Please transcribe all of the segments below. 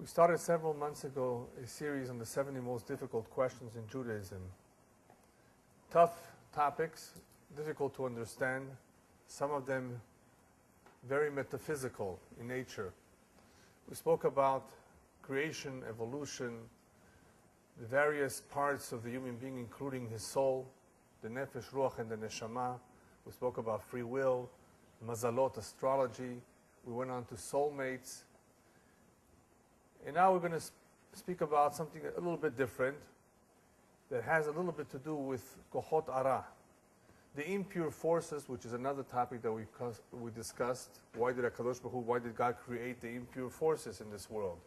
We started several months ago a series on the 70 most difficult questions in Judaism. Tough topics, difficult to understand, some of them very metaphysical in nature. We spoke about creation, evolution, the various parts of the human being, including his soul, the nefesh, ruach, and the neshama. We spoke about free will, mazalot, astrology. We went on to soulmates. And now we're going to speak about something a little bit different that has a little bit to do with kohot ara, the impure forces, which is another topic that we discussed. Why did why did God create the impure forces in this world?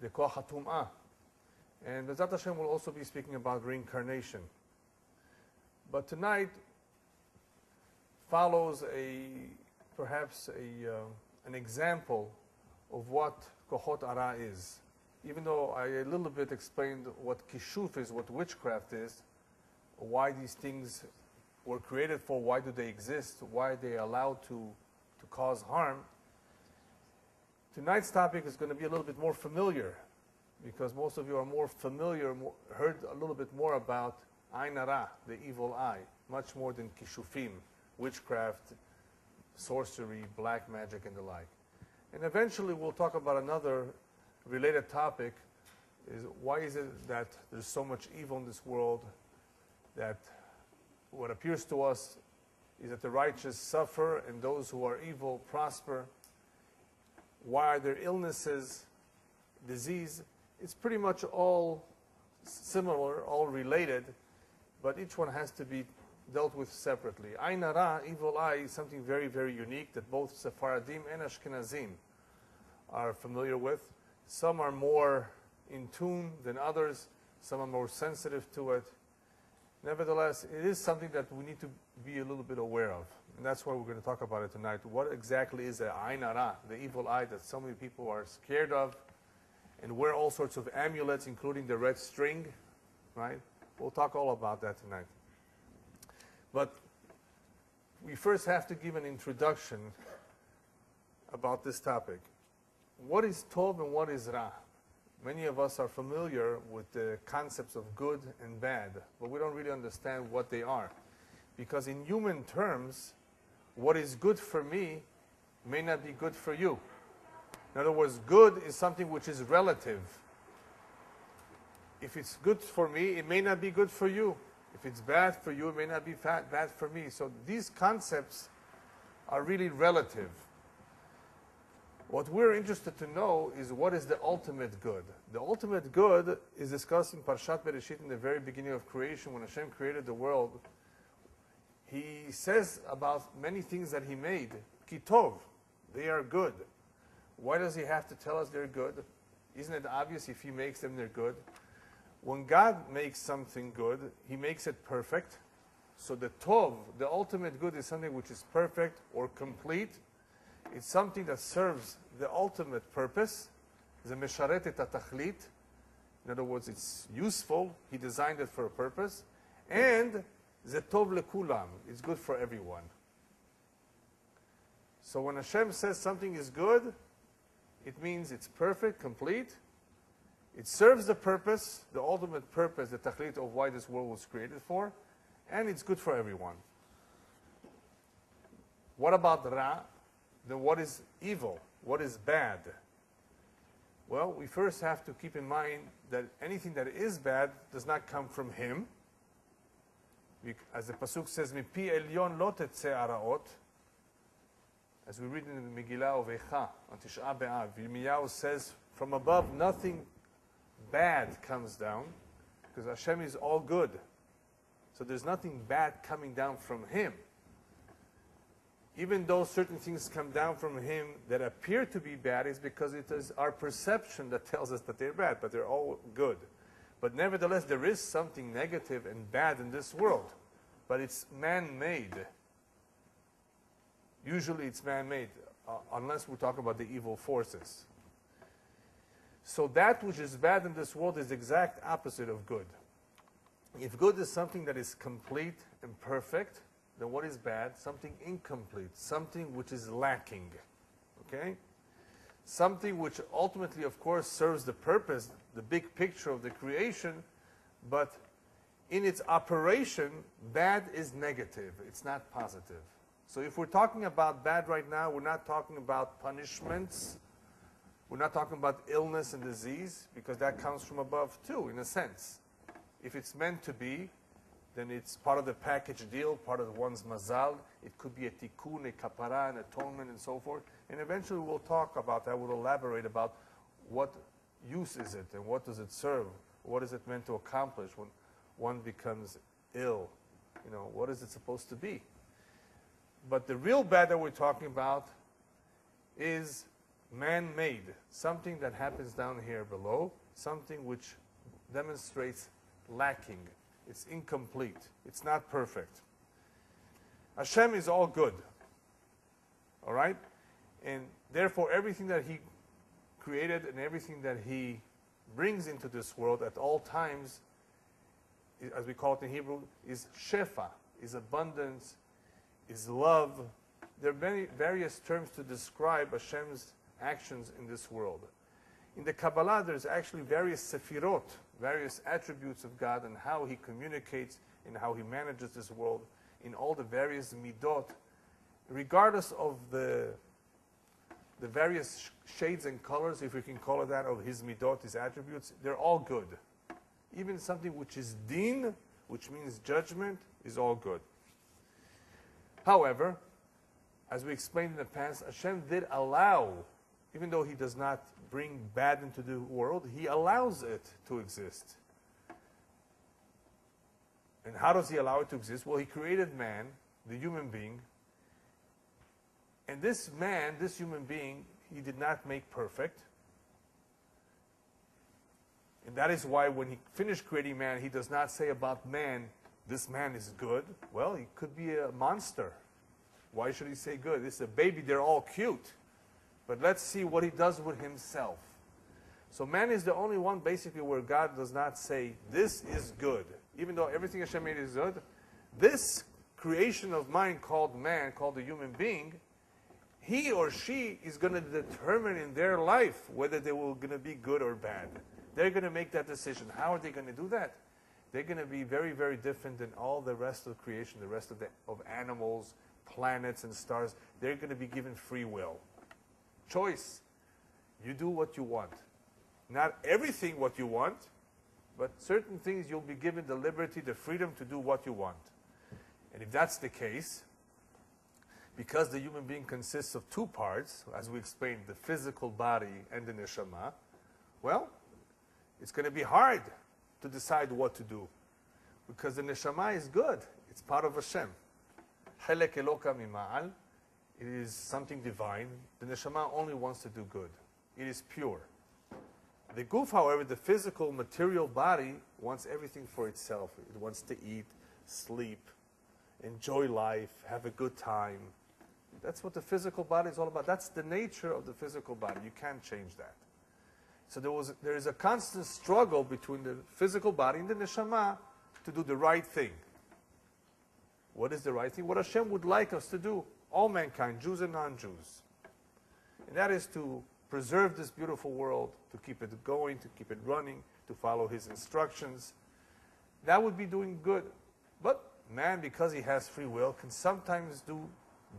The koach hatum'ah. And Bezat Hashem will also be speaking about reincarnation. But tonight follows perhaps an example of what kohot ara is. Even though I a little bit explained what kishuf is, what witchcraft is, why these things were created for, why do they exist, why they are allowed to cause harm. Tonight's topic is going to be a little bit more familiar, because most of you are more familiar, heard a little bit more about ayn hara, the evil eye, much more than kishufim, witchcraft, sorcery, black magic, and the like. And eventually we'll talk about another related topic, is why is it that there's so much evil in this world, that what appears to us is that the righteous suffer and those who are evil prosper. Why are there illnesses, disease? It's pretty much all similar, all related, but each one has to be dealt with separately. Ayn hara, evil eye, is something very, very unique that both Sephardim and Ashkenazim are familiar with. Some are more in tune than others. Some are more sensitive to it. Nevertheless, it is something that we need to be a little bit aware of. And that's why we're going to talk about it tonight. What exactly is the ayn hara, the evil eye that so many people are scared of and wear all sorts of amulets, including the red string, right? We'll talk all about that tonight. But we first have to give an introduction about this topic. What is tov and what is ra? Many of us are familiar with the concepts of good and bad, but we don't really understand what they are. Because in human terms, what is good for me may not be good for you. In other words, good is something which is relative. If it's good for me, it may not be good for you. If it's bad for you, it may not be bad for me. So these concepts are really relative. What we're interested to know is what is the ultimate good. The ultimate good is discussed in Parshat Bereshit in the very beginning of creation. When Hashem created the world, He says about many things that He made, kitov, they are good. Why does He have to tell us they're good? Isn't it obvious if He makes them, they're good? When God makes something good, He makes it perfect. So the tov, the ultimate good, is something which is perfect or complete. It's something that serves the ultimate purpose. The mesharet et hatachlit. In other words, it's useful. He designed it for a purpose. And the tov lekulam. It's good for everyone. So when Hashem says something is good, it means it's perfect, complete. It serves the purpose, the ultimate purpose, the tachlit of why this world was created for, and it's good for everyone. What about ra? Then what is evil? What is bad? Well, we first have to keep in mind that anything that is bad does not come from Him. As the pasuk says, "Mipi elyon lo tetzeh araot." As we read in the Megillah of Eicha on Tisha B'Av, Yirmiyahu says, "From above, nothing bad comes down, because Hashem is all good. So there's nothing bad coming down from Him. Even though certain things come down from Him that appear to be bad, is because it is our perception that tells us that they're bad, but they're all good. But nevertheless, there is something negative and bad in this world, but it's man-made. Usually it's man-made, unless we talk about the evil forces. So that which is bad in this world is the exact opposite of good. If good is something that is complete and perfect, then what is bad? Something incomplete, something which is lacking. Okay? something which ultimately, of course, serves the purpose, the big picture of the creation, but in its operation, bad is negative. It's not positive. So if we're talking about bad right now, we're not talking about punishments. We're not talking about illness and disease, because that comes from above too, in a sense. If it's meant to be, then it's part of the package deal, part of one's mazal. It could be a tikkun, a kapara, an atonement, and so forth. And eventually we'll talk about that. We'll elaborate about what use is it, and what does it serve? What is it meant to accomplish when one becomes ill? You know, what is it supposed to be? But the real bad that we're talking about is man-made, something that happens down here below, something which demonstrates lacking. It's incomplete. It's not perfect. Hashem is all good. All right? And therefore, everything that He created and everything that He brings into this world at all times, as we call it in Hebrew, is shefa, is abundance, is love. There are many various terms to describe Hashem's actions in this world. In the Kabbalah, there's actually various sefirot, various attributes of God, and how He communicates and how He manages this world in all the various midot, regardless of the various shades and colors, if we can call it that, of His midot, His attributes. They're all good. Even something which is din, which means judgment, is all good. However, as we explained in the past, Hashem did allow, even though He does not bring bad into the world, He allows it to exist. And how does He allow it to exist? Well, He created man, the human being, and this man, this human being, He did not make perfect. And that is why when He finished creating man, He does not say about man, this man is good. Well, he could be a monster. Why should He say good? This is a baby, they're all cute. But let's see what He does with himself. So man is the only one basically where God does not say, this is good. Even though everything Hashem made is good, this creation of mine called man, called the human being, he or she is going to determine in their life whether they will going to be good or bad. They're going to make that decision. How are they going to do that? They're going to be very, very different than all the rest of creation, the rest of animals, planets, and stars. They're going to be given free will. Choice. You do what you want. Not everything what you want, but certain things you'll be given the liberty, the freedom to do what you want. And if that's the case, because the human being consists of two parts, as we explained, the physical body and the neshama, well, it's going to be hard to decide what to do. Because the neshama is good. It's part of Hashem. Chelek Eloka mima'al. It is something divine. The neshama only wants to do good. It is pure. The guf, however, the physical, material body, wants everything for itself. It wants to eat, sleep, enjoy life, have a good time. That's what the physical body is all about. That's the nature of the physical body. You can't change that. So there is a constant struggle between the physical body and the neshama to do the right thing. What is the right thing? What Hashem would like us to do, all mankind, Jews and non-Jews. And that is to preserve this beautiful world, to keep it going, to keep it running, to follow His instructions. That would be doing good. But man, because he has free will, can sometimes do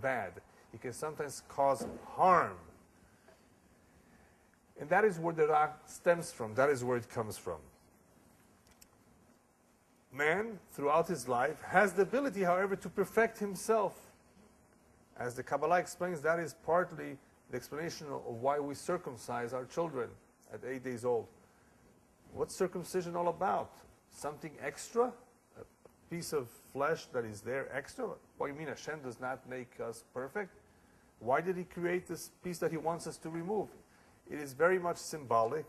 bad. He can sometimes cause harm. And that is where the Ra stems from. That is where it comes from. Man, throughout his life, has the ability, however, to perfect himself. As the Kabbalah explains, that is partly the explanation of why we circumcise our children at 8 days old. What's circumcision all about? Something extra? A piece of flesh that is there extra? What do you mean Hashem does not make us perfect? Why did He create this piece that He wants us to remove? It is very much symbolic.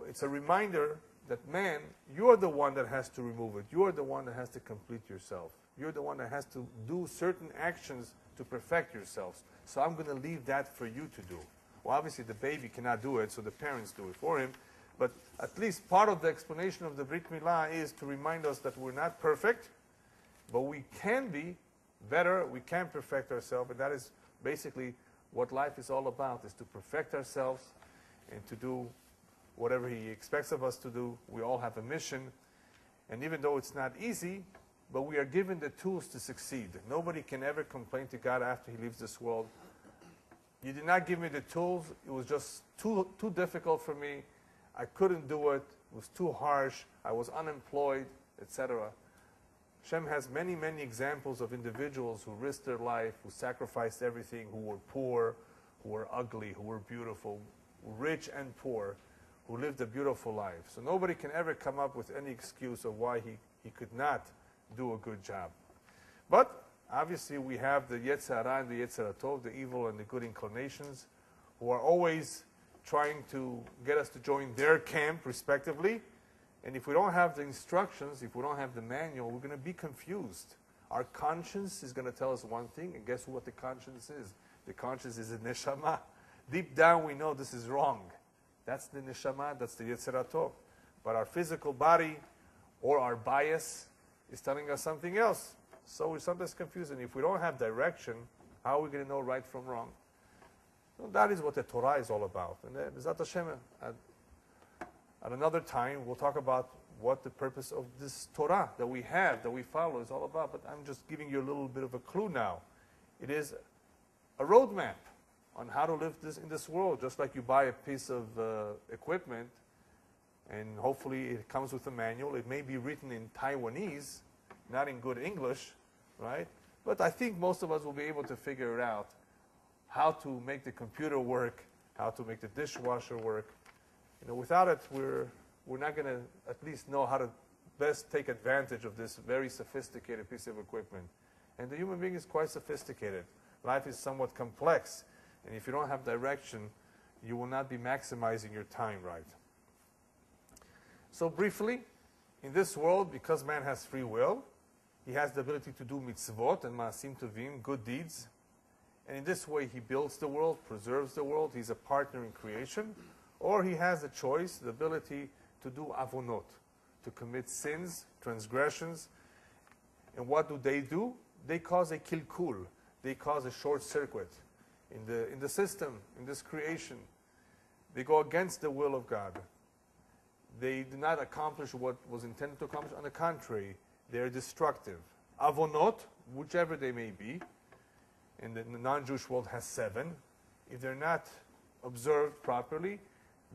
It's a reminder that, man, you're the one that has to remove it. You're the one that has to complete yourself. You're the one that has to do certain actions to perfect yourselves. So I'm going to leave that for you to do. Well, obviously the baby cannot do it, so the parents do it for him. But at least part of the explanation of the Brit Milah is to remind us that we're not perfect, but we can be better, we can perfect ourselves, and that is basically what life is all about is to perfect ourselves and to do whatever He expects of us to do. We all have a mission. And even though it's not easy, but we are given the tools to succeed. Nobody can ever complain to God after he leaves this world. You did not give me the tools. It was just too difficult for me. I couldn't do it. It was too harsh. I was unemployed, etc. Hashem has many, many examples of individuals who risked their life, who sacrificed everything, who were poor, who were ugly, who were beautiful, rich and poor, who lived a beautiful life. So nobody can ever come up with any excuse of why he could not do a good job. But obviously we have the Yetzer Hara and the Yetzer Tov, the evil and the good inclinations, who are always trying to get us to join their camp, respectively. And if we don't have the instructions, if we don't have the manual, we're going to be confused. Our conscience is going to tell us one thing, and guess what the conscience is? The conscience is a neshama. Deep down we know this is wrong. That's the neshama, that's the Yetzer Tov. But our physical body or our bias is telling us something else. So we're sometimes confused. And if we don't have direction, how are we going to know right from wrong? So that is what the Torah is all about. And B'ezrat Hashem, at another time, we'll talk about what the purpose of this Torah that we have, that we follow, is all about. But I'm just giving you a little bit of a clue now. It is a roadmap on how to live in this world. Just like you buy a piece of equipment, and hopefully it comes with a manual. It may be written in Taiwanese, not in good English, right? But I think most of us will be able to figure it out, how to make the computer work, how to make the dishwasher work. You know, without it, we're not going to at least know how to best take advantage of this very sophisticated piece of equipment. And the human being is quite sophisticated. Life is somewhat complex. And if you don't have direction, you will not be maximizing your time right. So briefly, in this world, because man has free will, he has the ability to do mitzvot and maasim tovim, good deeds. And in this way, he builds the world, preserves the world. He's a partner in creation. Or he has the choice, the ability to do avonot, to commit sins, transgressions. And what do? They cause a kilkul. They cause a short circuit in the system, in this creation. They go against the will of God. They do not accomplish what was intended to accomplish. On the contrary, they are destructive. Avonot, whichever they may be, and the non-Jewish world has 7. If they're not observed properly,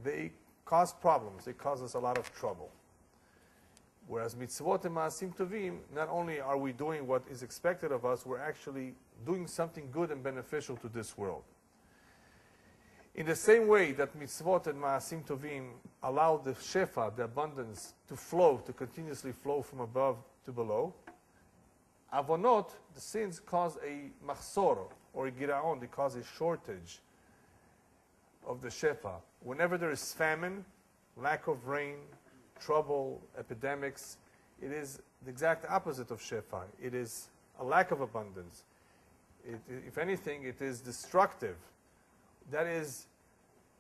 they cause problems. They cause us a lot of trouble. Whereas mitzvot and maasim tovim, not only are we doing what is expected of us, we're actually doing something good and beneficial to this world. In the same way that mitzvot and maasim tovim allow the shefa, the abundance, to flow, to continuously flow from above to below, avonot, the sins, cause a machsor, or a giraon. They cause a shortage of the shefa. Whenever there is famine, lack of rain, trouble, epidemics, it is the exact opposite of shefa. It is a lack of abundance. If anything, it is destructive. That is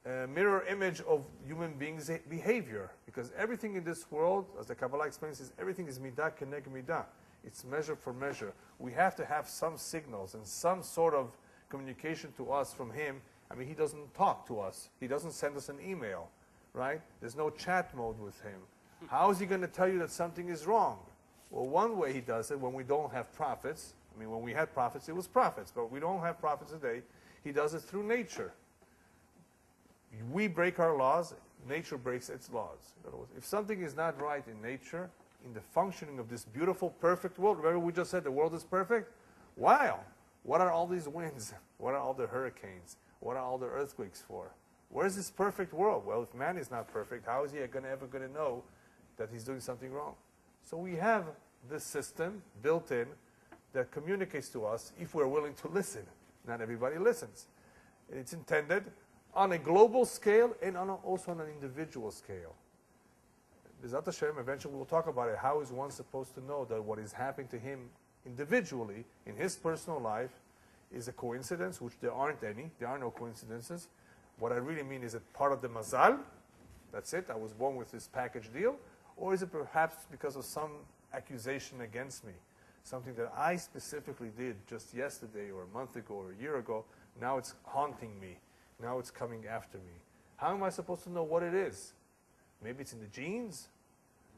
a mirror image of human beings' behavior. Because everything in this world, as the Kabbalah explains, is everything is midah keneg midah. It's measure for measure. We have to have some signals and some sort of communication to us from Him. I mean, He doesn't talk to us. He doesn't send us an email, right? There's no chat mode with Him. How is He going to tell you that something is wrong? Well, one way He does it when we don't have prophets. I mean, when we had prophets, it was prophets. But we don't have prophets today. He does it through nature. We break our laws. Nature breaks its laws. In other words, if something is not right in nature, in the functioning of this beautiful, perfect world, remember we just said the world is perfect? Wow! What are all these winds? What are all the hurricanes? What are all the earthquakes for? Where is this perfect world? Well, if man is not perfect, how is he ever going to know that he's doing something wrong? So we have this system built in that communicates to us if we're willing to listen. Not everybody listens. It's intended on a global scale and also on an individual scale. B'ezrat Hashem, eventually we'll talk about it. How is one supposed to know that what is happening to him individually in his personal life is a coincidence, which there aren't any. There are no coincidences. What I really mean, is it part of the mazal? That's it. I was born with this package deal. Or is it perhaps because of some accusation against me? Something that I specifically did just yesterday or a month ago or a year ago. Now it's haunting me. Now it's coming after me. How am I supposed to know what it is? Maybe it's in the genes?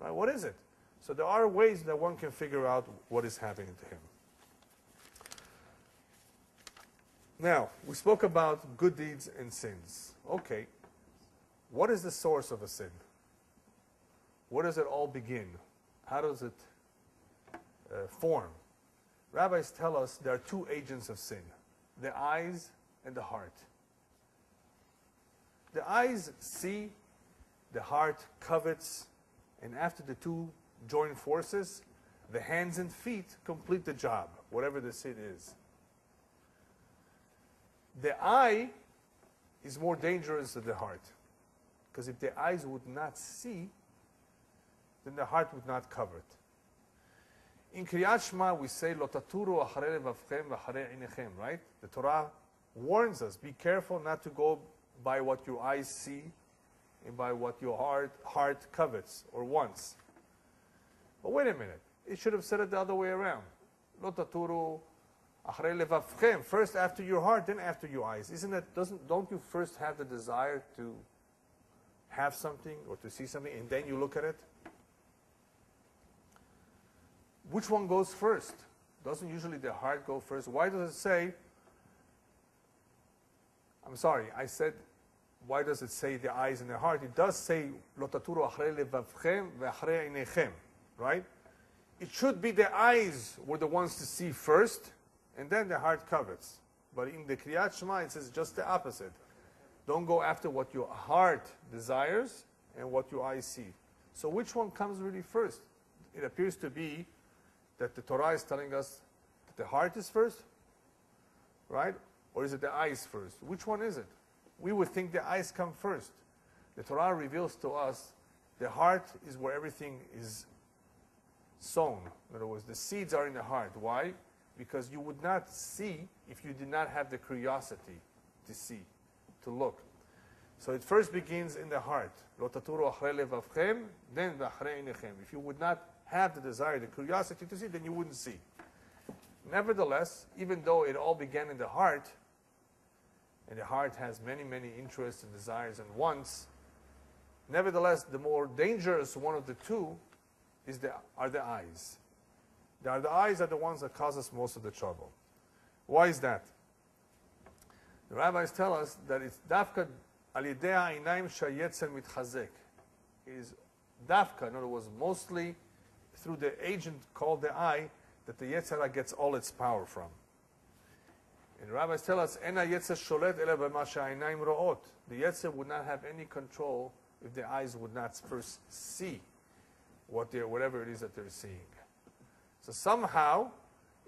Right? What is it? So there are ways that one can figure out what is happening to him. Now, we spoke about good deeds and sins. Okay, what is the source of a sin? Where does it all begin? How does it form? Rabbis tell us there are two agents of sin, the eyes and the heart. The eyes see, the heart covets, and after the two join forces, the hands and feet complete the job, whatever the sin is. The eye is more dangerous than the heart, because if the eyes would not see, then the heart would not cover it. In Kriyat Shema, we say, Lo taturu acharei levavchem v'acharei einechem, right? The Torah warns us, be careful not to go by what your eyes see and by what your heart covets or wants. But wait a minute, it should have said it the other way around. Lo taturu acharei levavchem, first after your heart, then after your eyes. Don't you first have the desire to have something or to see something and then you look at it? Which one goes first? Doesn't usually the heart go first? Why does it say, I'm sorry, I said, why does it say the eyes and the heart? It does say, Lo taturu acharei levavchem ve'acharei einechem, right? It should be the eyes were the ones to see first, and then the heart covets. But in the Kriyat Shema, it says just the opposite. Don't go after what your heart desires and what your eyes see. So which one comes really first? It appears to be that the Torah is telling us that the heart is first, right? Or is it the eyes first? Which one is it? We would think the eyes come first. The Torah reveals to us the heart is where everything is sown. In other words, the seeds are in the heart. Why? Because you would not see if you did not have the curiosity to see, to look. So it first begins in the heart. Lo taturu acharei levavchem, then v'acharei einechem. If you would not have the desire, the curiosity to see, then you wouldn't see. Nevertheless, even though it all began in the heart, and the heart has many, many interests and desires and wants, nevertheless, the more dangerous one of the two are the eyes. The eyes are the ones that cause us most of the trouble. Why is that? The rabbis tell us that it's dafka al yedei ha'einayim shayetzer mitchazek. It is dafka, in other words, mostly through the agent called the eye, that the Yetzer Hara gets all its power from. And the rabbis tell us, Ena Yetzer sholet ela b'ma she'einayim ro'ot. The Yetzer would not have any control if the eyes would not first see whatever it is that they're seeing. So somehow,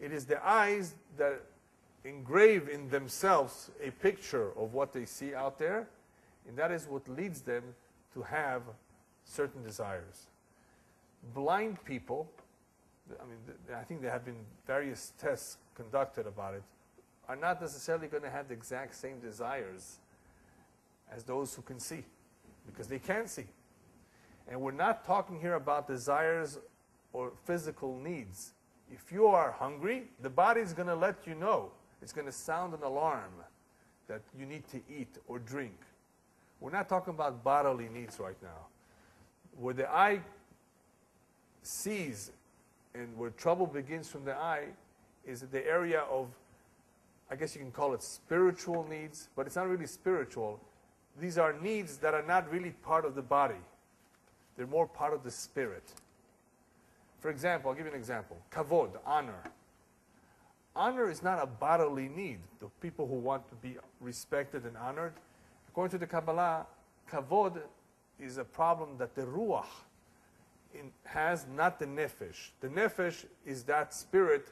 it is the eyes that engrave in themselves a picture of what they see out there, and that is what leads them to have certain desires. Blind people, I think there have been various tests conducted about it, are not necessarily going to have the exact same desires as those who can see, because they can see. And we're not talking here about desires or physical needs. If you are hungry, the body is going to let you know. It's going to sound an alarm that you need to eat or drink. We're not talking about bodily needs right now. Where the eye sees and where trouble begins from the eye is the area of, I guess you can call it spiritual needs, but it's not really spiritual. These are needs that are not really part of the body. They're more part of the spirit. For example, I'll give you an example. Kavod, honor. Honor is not a bodily need. The people who want to be respected and honored, according to the Kabbalah, kavod is a problem that the ruach has, not the nefesh. The nefesh is that spirit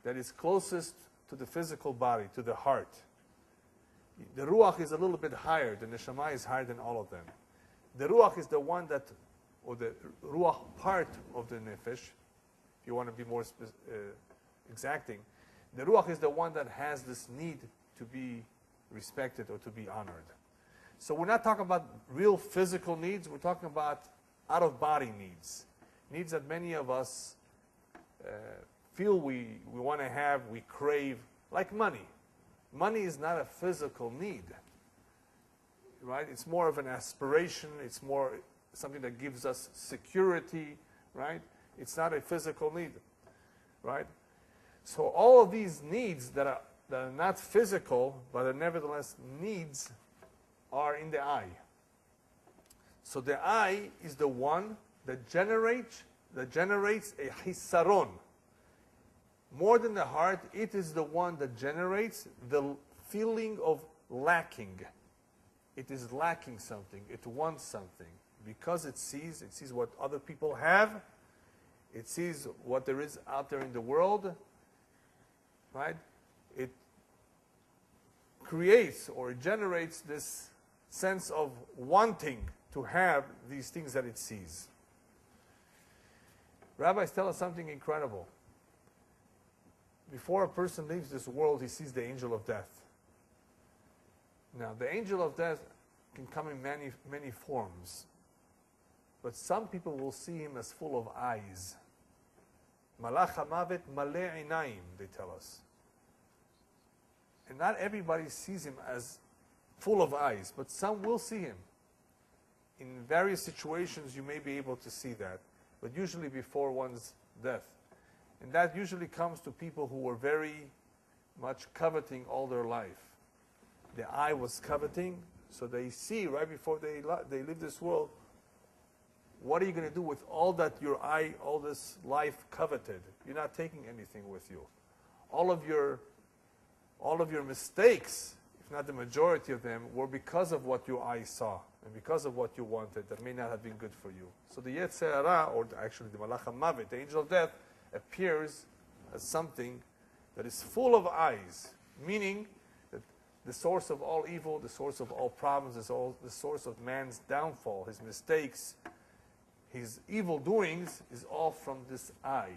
that is closest to the physical body, to the heart. The ruach is a little bit higher. The neshama is higher than all of them. The ruach is the one that, or the ruach part of the nefesh, if you want to be more exacting, the ruach is the one that has this need to be respected or to be honored. So we're not talking about real physical needs. We're talking about out-of-body needs. Needs that many of us feel we want to have, we crave, like money. Money is not a physical need, right? It's more of an aspiration. It's more something that gives us security, right? It's not a physical need, right? So all of these needs that are not physical, but are nevertheless needs, are in the eye. So the eye is the one that generates a hisaron. More than the heart, it is the one that generates the feeling of lacking. It is lacking something. It wants something. Because it sees what other people have. It sees what there is out there in the world. Right? It creates or generates this sense of wanting to have these things that it sees. Rabbis tell us something incredible. Before a person leaves this world, he sees the angel of death. Now, the angel of death can come in many forms. But some people will see him as full of eyes. Malach hamavet maleh einayim, they tell us. And not everybody sees him as full of eyes, but some will see him. In various situations, you may be able to see that, but usually before one's death. And that usually comes to people who were very much coveting all their life. The eye was coveting, so they see right before they leave this world, what are you going to do with all that your eye, all this life coveted? You're not taking anything with you. All of your mistakes, if not the majority of them, were because of what your eye saw and because of what you wanted that may not have been good for you. So the Yetzer Hara, or actually the Malach HaMavet, the angel of death, appears as something that is full of eyes, meaning that the source of all evil, the source of all problems, is all the source of man's downfall, his mistakes, his evil doings, is all from this eye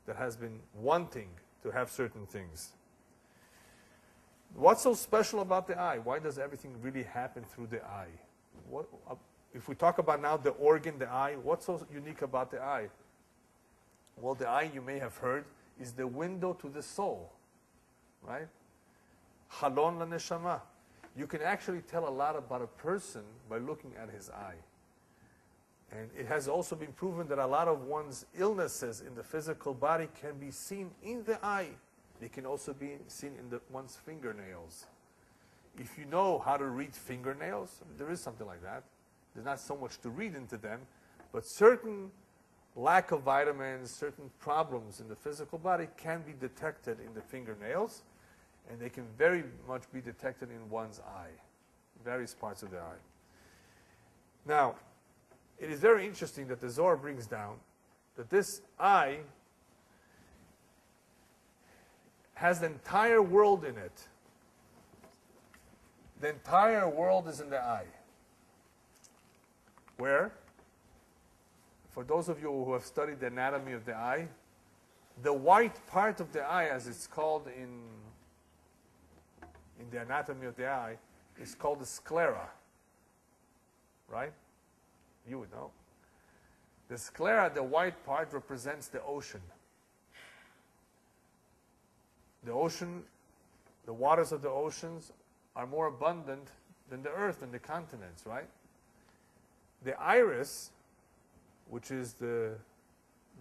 that has been wanting to have certain things. What's so special about the eye? Why does everything really happen through the eye? If we talk about now the organ, the eye, what's so unique about the eye? Well, the eye, you may have heard, is the window to the soul, right? Halon la neshama. You can actually tell a lot about a person by looking at his eye. And it has also been proven that a lot of one's illnesses in the physical body can be seen in the eye. They can also be seen in one's fingernails. If you know how to read fingernails, there is something like that. There's not so much to read into them, but certain lack of vitamins, certain problems in the physical body can be detected in the fingernails, and they can very much be detected in one's eye, various parts of the eye. Now, it is very interesting that the Zohar brings down that this eye has the entire world in it. The entire world is in the eye. Where? For those of you who have studied the anatomy of the eye, the white part of the eye, as it's called in the anatomy of the eye, is called the sclera. Right? You would know. The sclera, the white part, represents the ocean. The ocean, the waters of the oceans are more abundant than the earth and the continents, right? The iris, which is the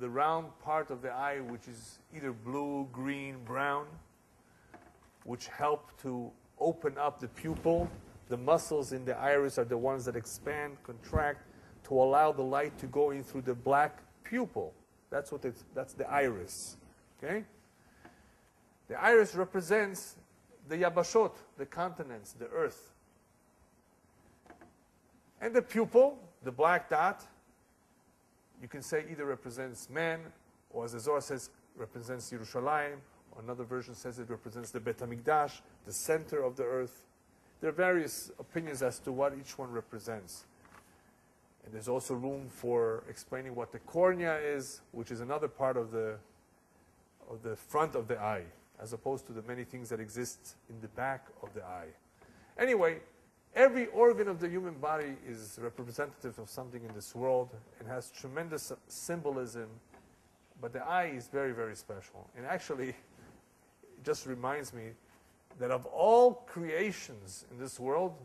round part of the eye, which is either blue, green, brown, which help to open up the pupil. The muscles in the iris are the ones that expand, contract, to allow the light to go in through the black pupil. That's the iris. Okay? The iris represents the yabashot, the continents, the earth. And the pupil, the black dot, you can say either represents man, or as the Zohar says, represents Yerushalayim, or another version says it represents the Bet HaMikdash, the center of the earth. There are various opinions as to what each one represents. And there's also room for explaining what the cornea is, which is another part of the front of the eye, as opposed to the many things that exist in the back of the eye. Anyway, every organ of the human body is representative of something in this world and has tremendous symbolism, but the eye is very, very special. And actually, it just reminds me that of all creations in this world,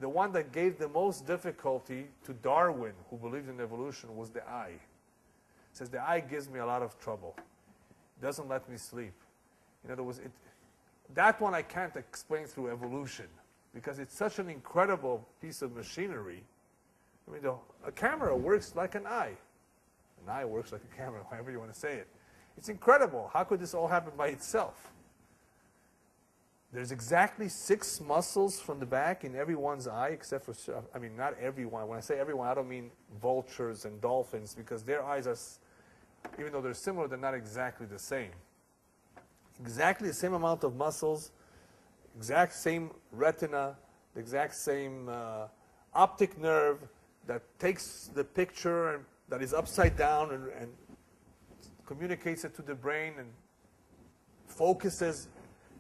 the one that gave the most difficulty to Darwin, who believed in evolution, was the eye. He says, the eye gives me a lot of trouble. It doesn't let me sleep. In other words, that one I can't explain through evolution because it's such an incredible piece of machinery. I mean, a camera works like an eye. An eye works like a camera, however you want to say it. It's incredible. How could this all happen by itself? There's exactly 6 muscles from the back in everyone's eye, except for, I mean, not everyone. When I say everyone, I don't mean vultures and dolphins, because their eyes are, even though they're similar, they're not exactly the same. Exactly the same amount of muscles, exact same retina, the exact same optic nerve that takes the picture and that is upside down and communicates it to the brain and focuses.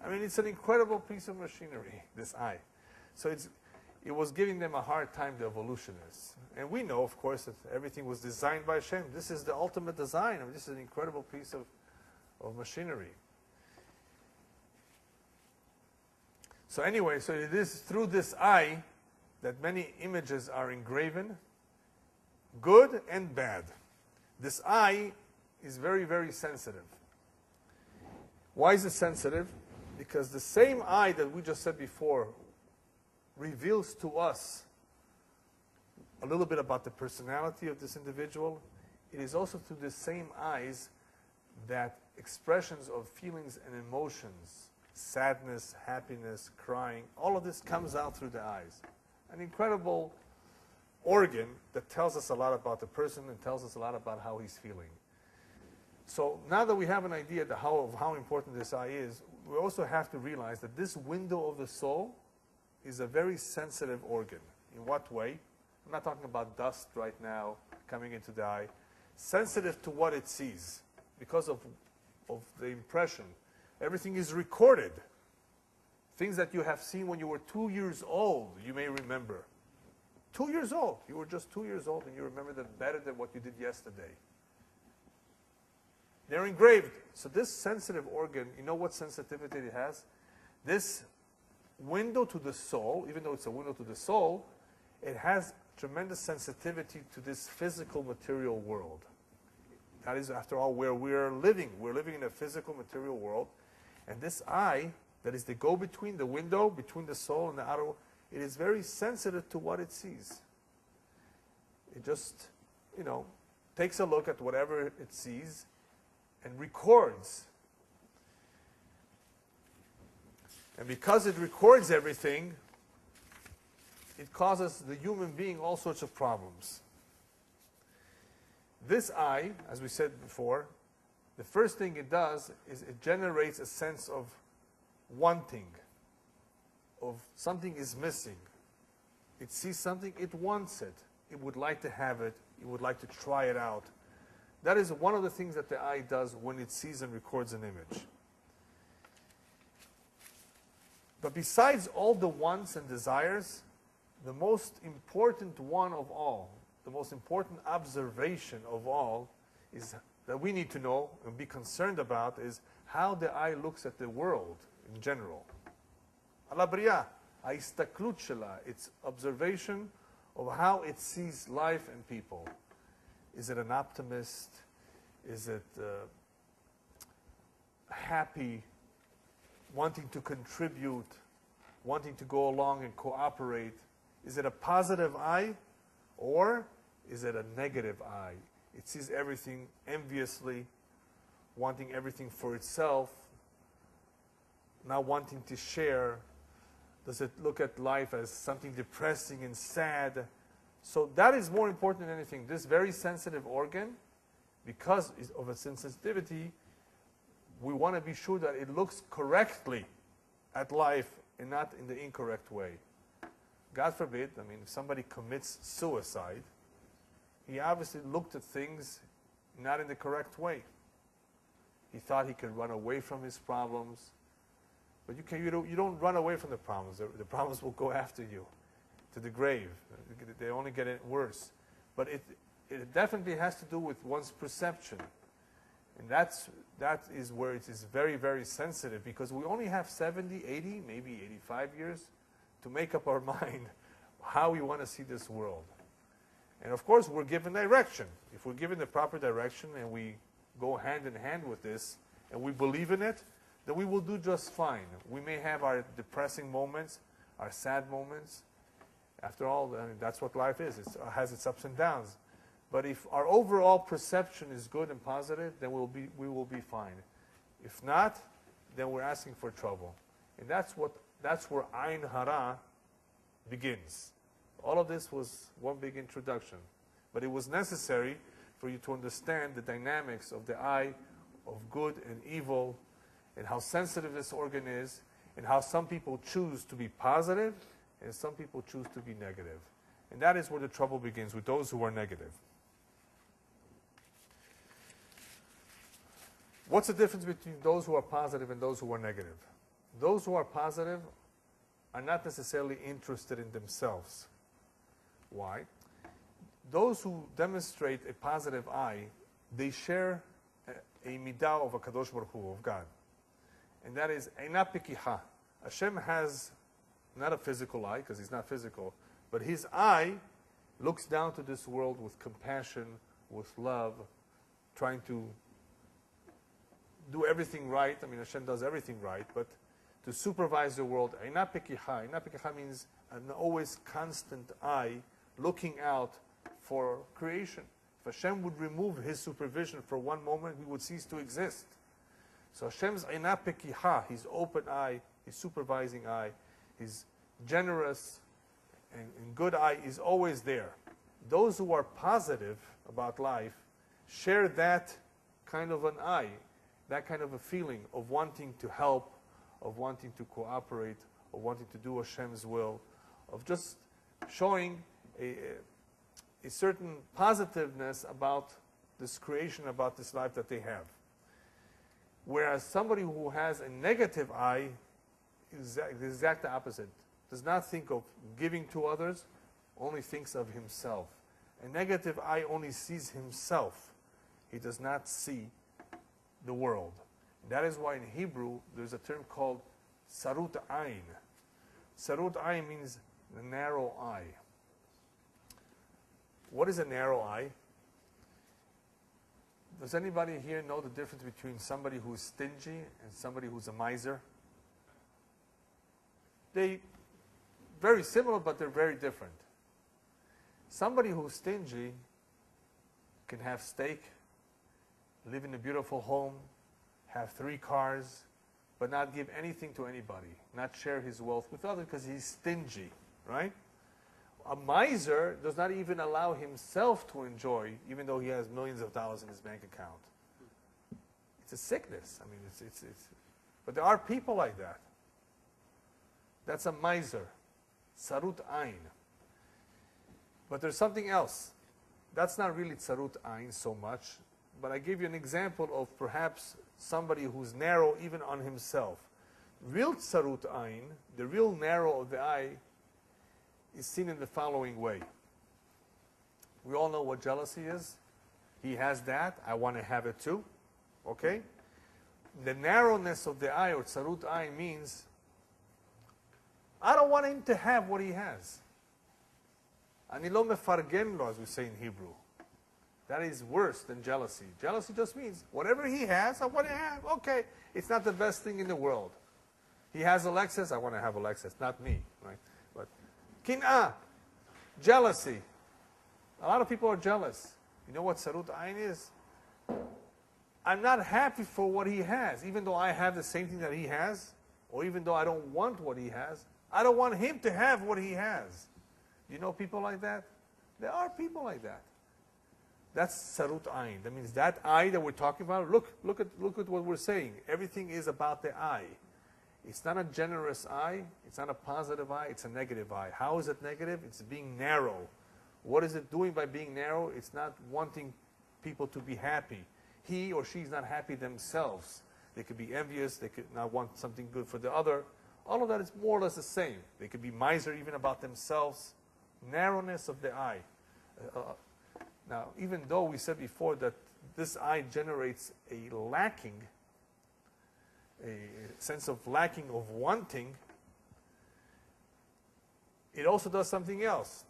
I mean, it's an incredible piece of machinery, this eye. So it was giving them a hard time, the evolutionists. And we know, of course, that everything was designed by Hashem. This is the ultimate design. I mean, this is an incredible piece of machinery. So anyway, so it is through this eye that many images are engraven, good and bad. This eye is very, very sensitive. Why is it sensitive? Because the same eye that we just said before reveals to us a little bit about the personality of this individual. It is also through the same eyes that expressions of feelings and emotions, sadness, happiness, crying, all of this comes out through the eyes. An incredible organ that tells us a lot about the person and tells us a lot about how he's feeling. So now that we have an idea of how important this eye is, we also have to realize that this window of the soul is a very sensitive organ. In what way? I'm not talking about dust right now coming into the eye. Sensitive to what it sees because of the impression. Everything is recorded. Things that you have seen when you were 2 years old, you may remember. 2 years old. You were just 2 years old and you remember that better than what you did yesterday. They're engraved. So this sensitive organ, you know what sensitivity it has? This window to the soul, even though it's a window to the soul, it has tremendous sensitivity to this physical material world. That is, after all, where we're living. We're living in a physical material world. And this eye, that is the go-between, the window between the soul and the outer world, it is very sensitive to what it sees. It just, takes a look at whatever it sees and records. And because it records everything, it causes the human being all sorts of problems. This eye, as we said before, the first thing it does is it generates a sense of wanting, of something is missing. It sees something, it wants it. It would like to have it. It would like to try it out. That is one of the things that the eye does when it sees and records an image. But besides all the wants and desires, the most important one of all, the most important observation of all is that we need to know and be concerned about is how the eye looks at the world in general. Ala bria, ההסתכלות shela, its observation of how it sees life and people. Is it an optimist? Is it happy, wanting to contribute, wanting to go along and cooperate? Is it a positive eye or is it a negative eye? It sees everything enviously, wanting everything for itself, not wanting to share. Does it look at life as something depressing and sad? So that is more important than anything. This very sensitive organ, because of its sensitivity, we want to be sure that it looks correctly at life and not in the incorrect way. God forbid, if somebody commits suicide, he obviously looked at things not in the correct way. He thought he could run away from his problems, but you don't run away from the problems. The problems will go after you to the grave. They only get worse. But it definitely has to do with one's perception. And that is where it is very, very sensitive, because we only have 70, 80, maybe 85 years to make up our mind how we want to see this world. And of course, we're given direction. If we're given the proper direction and we go hand in hand with this and we believe in it, then we will do just fine. We may have our depressing moments, our sad moments. After all, I mean, that's what life is. It has its ups and downs. But if our overall perception is good and positive, then we will be fine. If not, then we're asking for trouble. And that's where Ain Hara begins. All of this was one big introduction. But it was necessary for you to understand the dynamics of the eye of good and evil, and how sensitive this organ is, and how some people choose to be positive and some people choose to be negative. And that is where the trouble begins, with those who are negative. What's the difference between those who are positive and those who are negative? Those who are positive are not necessarily interested in themselves. Why? Those who demonstrate a positive eye, they share a midah of a Kadosh Baruch Hu, of God. And that is Eina Pekiha. Hashem has not a physical eye, because he's not physical, but his eye looks down to this world with compassion, with love, trying to do everything right. I mean, Hashem does everything right, but to supervise the world. Eina Pekiha. Eina Pekiha means an always constant eye looking out for creation. If Hashem would remove his supervision for one moment, we would cease to exist. So Hashem's Eina Pekiha, his open eye, his supervising eye, his generous and good eye is always there. Those who are positive about life share that kind of an eye, that kind of a feeling of wanting to help, of wanting to cooperate, of wanting to do Hashem's will, of just showing a certain positiveness about this creation, about this life that they have. Whereas somebody who has a negative eye is the exact opposite. Does not think of giving to others, only thinks of himself. A negative eye only sees himself. He does not see the world. That is why in Hebrew there's a term called sarut ayn. Sarut ayn means the narrow eye. What is a narrow eye? Does anybody here know the difference between somebody who's stingy and somebody who's a miser? They very similar, but they're very different. Somebody who's stingy can have steak, live in a beautiful home, have 3 cars, but not give anything to anybody, not share his wealth with others because he's stingy, right? A miser does not even allow himself to enjoy, even though he has millions of dollars in his bank account. It's a sickness. I mean, but there are people like that. That's a miser, sarut ayn. But there's something else. That's not really sarut ayn so much, but I give you an example of perhaps somebody who's narrow even on himself. Real sarut ayn, the real narrow of the eye, is seen in the following way. We all know what jealousy is. He has that, I want to have it too. Okay? The narrowness of the eye, or sarut eye, means I don't want him to have what he has. Ani lo mefargen lo, as we say in Hebrew. That is worse than jealousy. Jealousy just means whatever he has, I want to have. Okay, it's not the best thing in the world. He has a Lexus, I want to have a Lexus, not me, right? But kin'ah, jealousy. A lot of people are jealous. You know what sarut ayn is? I'm not happy for what he has, even though I have the same thing that he has, or even though I don't want what he has. I don't want him to have what he has. You know people like that? There are people like that. That's sarut ayn. That means that eye that we're talking about, look at what we're saying. Everything is about the eye. It's not a generous eye. It's not a positive eye. It's a negative eye. How is it negative? It's being narrow. What is it doing by being narrow? It's not wanting people to be happy. He or she is not happy themselves. They could be envious. They could not want something good for the other. All of that is more or less the same. They could be miser even about themselves. Narrowness of the eye. Now, even though we said before that this eye generates a lacking, a sense of lacking, of wanting, it also does something else.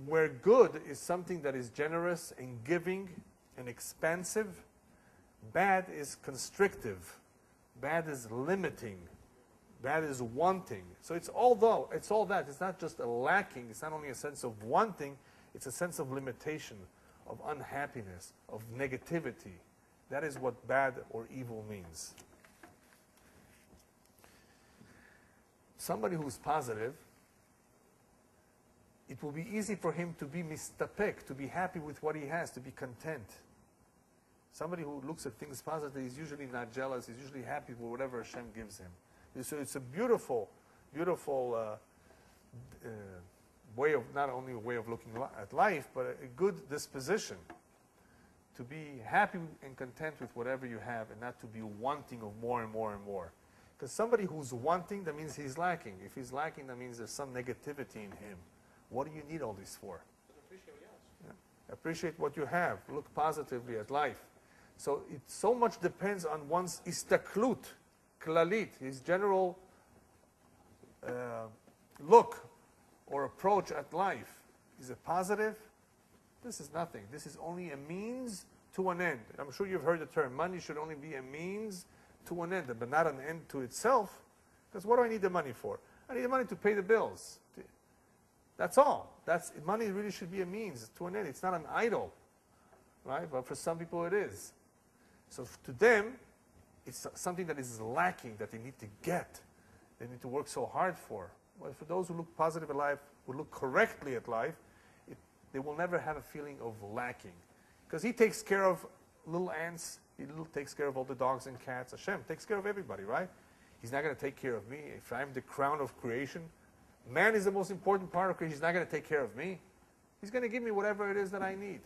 Where good is something that is generous and giving and expansive, bad is constrictive, bad is limiting, bad is wanting. So it's all that. It's not just a lacking. It's not only a sense of wanting. It's a sense of limitation, of unhappiness, of negativity. That is what bad or evil means. Somebody who's positive, it will be easy for him to be mistapek, to be happy with what he has, to be content. Somebody who looks at things positively is usually not jealous. He's usually happy with whatever Hashem gives him. So it's a beautiful, beautiful way of, not only a way of looking at life, but a good disposition to be happy and content with whatever you have and not to be wanting of more and more and more. Because somebody who's wanting, that means he's lacking. If he's lacking, that means there's some negativity in him. What do you need all this for? Yeah. Appreciate what you have. Look positively at life. So it so much depends on one's istaklut, klalit, his general look or approach at life. Is it positive? This is nothing. This is only a means to an end. I'm sure you've heard the term, money should only be a means to an end, but not an end to itself. Because what do I need the money for? I need the money to pay the bills. That's all. Money really should be a means to an end. It's not an idol, right? But for some people it is. So to them, it's something that is lacking, that they need to get. They need to work so hard for. But for those who look positive at life, who look correctly at life, they will never have a feeling of lacking. Because he takes care of little ants, he takes care of all the dogs and cats. Hashem takes care of everybody, right? He's not going to take care of me. If I'm the crown of creation, man is the most important part of creation. He's not going to take care of me. He's going to give me whatever it is that I need.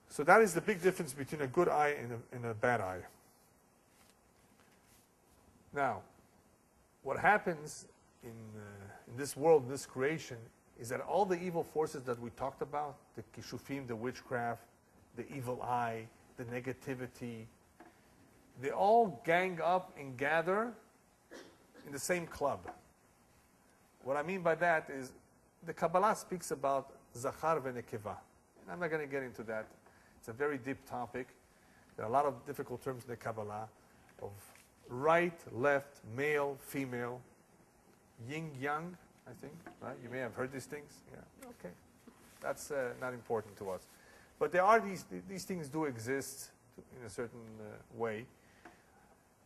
So that is the big difference between a good eye and a bad eye. Now, what happens in this world, in this creation, is that all the evil forces that we talked about, the kishufim, the witchcraft, the evil eye, the negativity, they all gang up and gather in the same club. What I mean by that is the Kabbalah speaks about zachar v'nekeva. And I'm not going to get into that. It's a very deep topic. There are a lot of difficult terms in the Kabbalah of right, left, male, female, yin, yang, I think. Right? You may have heard these things. Yeah. Okay. That's not important to us. But there are these things do exist in a certain way.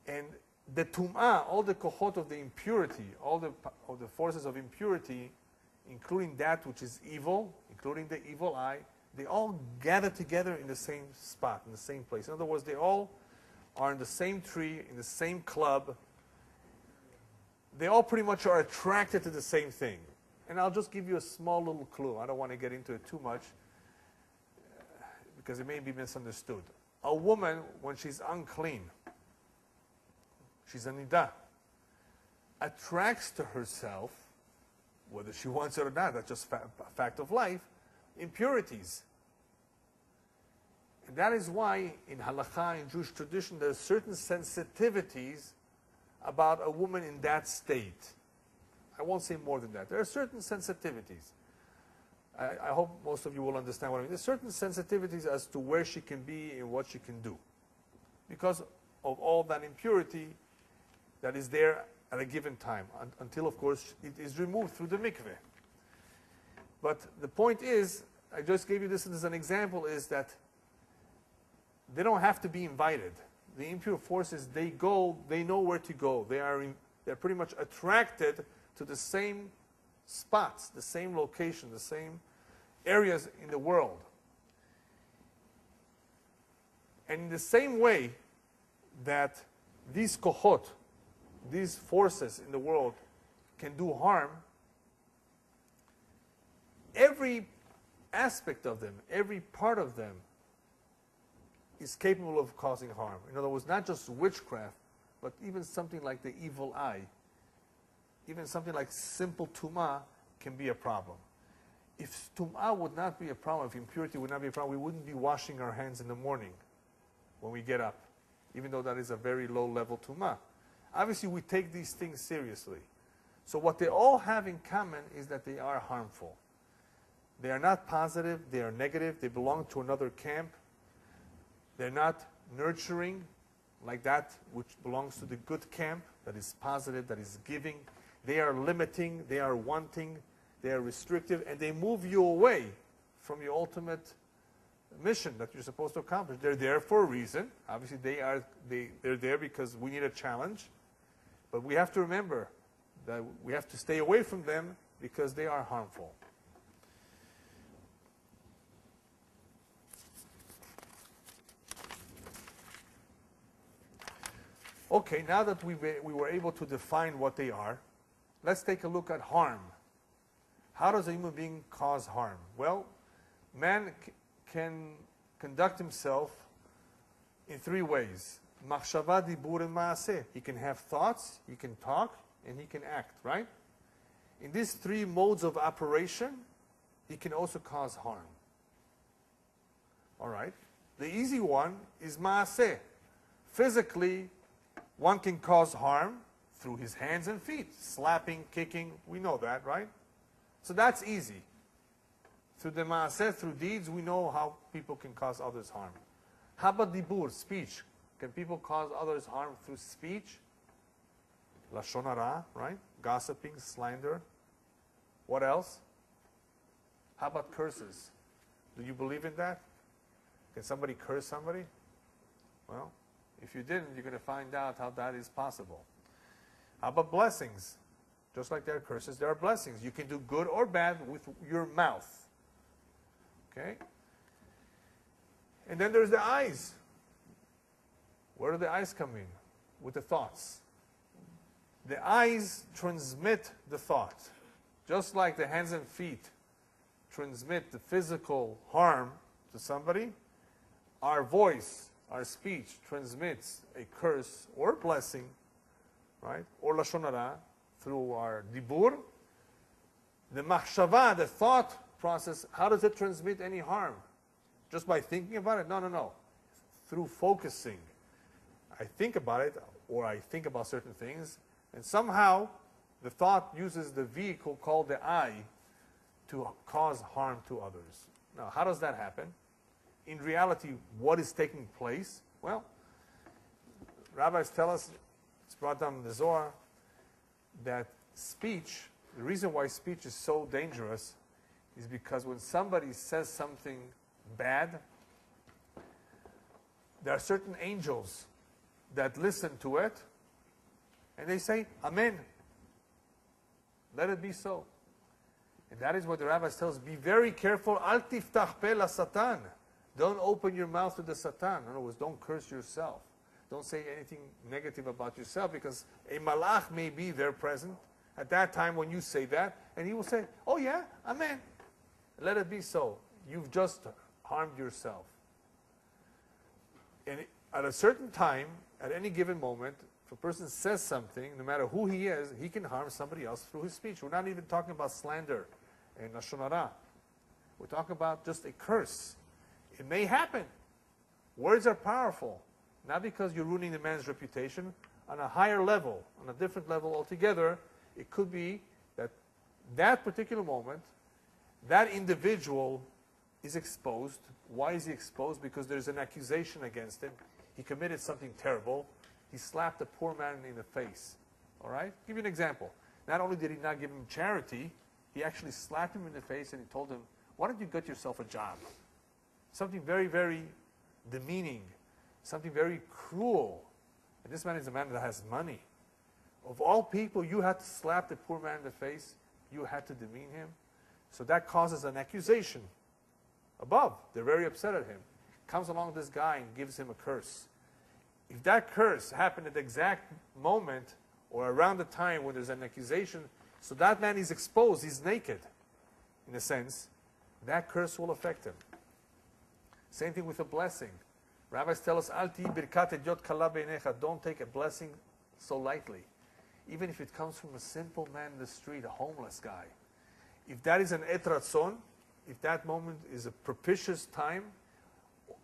And the tum'ah, all the kohot of the impurity, all the forces of impurity, including that which is evil, including the evil eye, they all gather together in the same spot, in the same place. In other words, they all are in the same tree, in the same club. They all pretty much are attracted to the same thing. And I'll just give you a small little clue. I don't want to get into it too much because it may be misunderstood. A woman, when she's unclean, she's a nidah, attracts to herself, whether she wants it or not, that's just a fact of life, impurities. And that is why in halakha, in Jewish tradition, there are certain sensitivities about a woman in that state. I won't say more than that. There are certain sensitivities. I hope most of you will understand what I mean. There are certain sensitivities as to where she can be and what she can do, because of all that impurity that is there at a given time, until, of course, it is removed through the mikveh. But the point is, I just gave you this as an example, is that they don't have to be invited. The impure forces, they go, they know where to go. They're pretty much attracted to the same spots, the same location, the same areas in the world. And in the same way that these kohot, these forces in the world can do harm, every aspect of them, every part of them is capable of causing harm. In other words, not just witchcraft, but even something like the evil eye, even something like simple tumah can be a problem. If tum'ah would not be a problem, if impurity would not be a problem, we wouldn't be washing our hands in the morning when we get up, even though that is a very low level tum'ah. Obviously, we take these things seriously. So what they all have in common is that they are harmful. They are not positive, they are negative, they belong to another camp. They're not nurturing like that which belongs to the good camp, that is positive, that is giving. They are limiting, they are wanting, they are restrictive, and they move you away from your ultimate mission that you're supposed to accomplish. They're there for a reason. Obviously, they're there because we need a challenge. But we have to remember that we have to stay away from them because they are harmful. Okay, now that we were able to define what they are, let's take a look at harm. How does a human being cause harm? Well, man can conduct himself in three ways. Machshava, dibur, and maaseh. He can have thoughts, he can talk, and he can act, right? In these three modes of operation, he can also cause harm. All right? The easy one is maaseh. Physically, one can cause harm through his hands and feet. Slapping, kicking, we know that, right? So that's easy. Through the maaseh, through deeds, we know how people can cause others harm. How about dibur, speech? Can people cause others harm through speech? Lashon hara, right? Gossiping, slander. What else? How about curses? Do you believe in that? Can somebody curse somebody? Well, if you didn't, you're going to find out how that is possible. How about blessings? Just like there are curses, there are blessings. You can do good or bad with your mouth. Okay? And then there's the eyes. Where do the eyes come in? With the thoughts. The eyes transmit the thought. Just like the hands and feet transmit the physical harm to somebody, our voice, our speech transmits a curse or blessing, right? Or lashon hara through our dibur. The machshava, the thought process, how does it transmit any harm? Just by thinking about it? No, no, no. Through focusing. I think about it, or I think about certain things, and somehow the thought uses the vehicle called the eye to cause harm to others. Now, how does that happen? In reality, what is taking place? Well, rabbis tell us, it's brought down in the Zohar, that speech, the reason why speech is so dangerous is because when somebody says something bad, there are certain angels that listen to it, and they say, Amen. Let it be so. And that is what the rabbis tell us, be very careful, Al tiftach pe la satan. Don't open your mouth to the Satan. In other words, don't curse yourself. Don't say anything negative about yourself, because a malach may be there present at that time when you say that, and he will say, oh yeah, Amen. Let it be so. You've just harmed yourself. And at a certain time, at any given moment, if a person says something, no matter who he is, he can harm somebody else through his speech. We're not even talking about slander and lashon hara. We're talking about just a curse. It may happen. Words are powerful. Not because you're ruining the man's reputation. On a higher level, on a different level altogether, it could be that that particular moment, that individual is exposed. Why is he exposed? Because there's an accusation against him. He committed something terrible. He slapped a poor man in the face. All right? I'll give you an example. Not only did he not give him charity, he actually slapped him in the face and he told him, why don't you get yourself a job? Something very, very demeaning. Something very cruel. And this man is a man that has money. Of all people, you had to slap the poor man in the face. You had to demean him. So that causes an accusation. Above, they're very upset at him. Comes along this guy and gives him a curse. If that curse happened at the exact moment or around the time when there's an accusation, so that man is exposed, he's naked, in a sense, that curse will affect him. Same thing with a blessing. Rabbis tell us, Al ti birkat edyot kala beinecha, don't take a blessing so lightly. Even if it comes from a simple man in the street, a homeless guy. if that is an et ratzon, if that moment is a propitious time,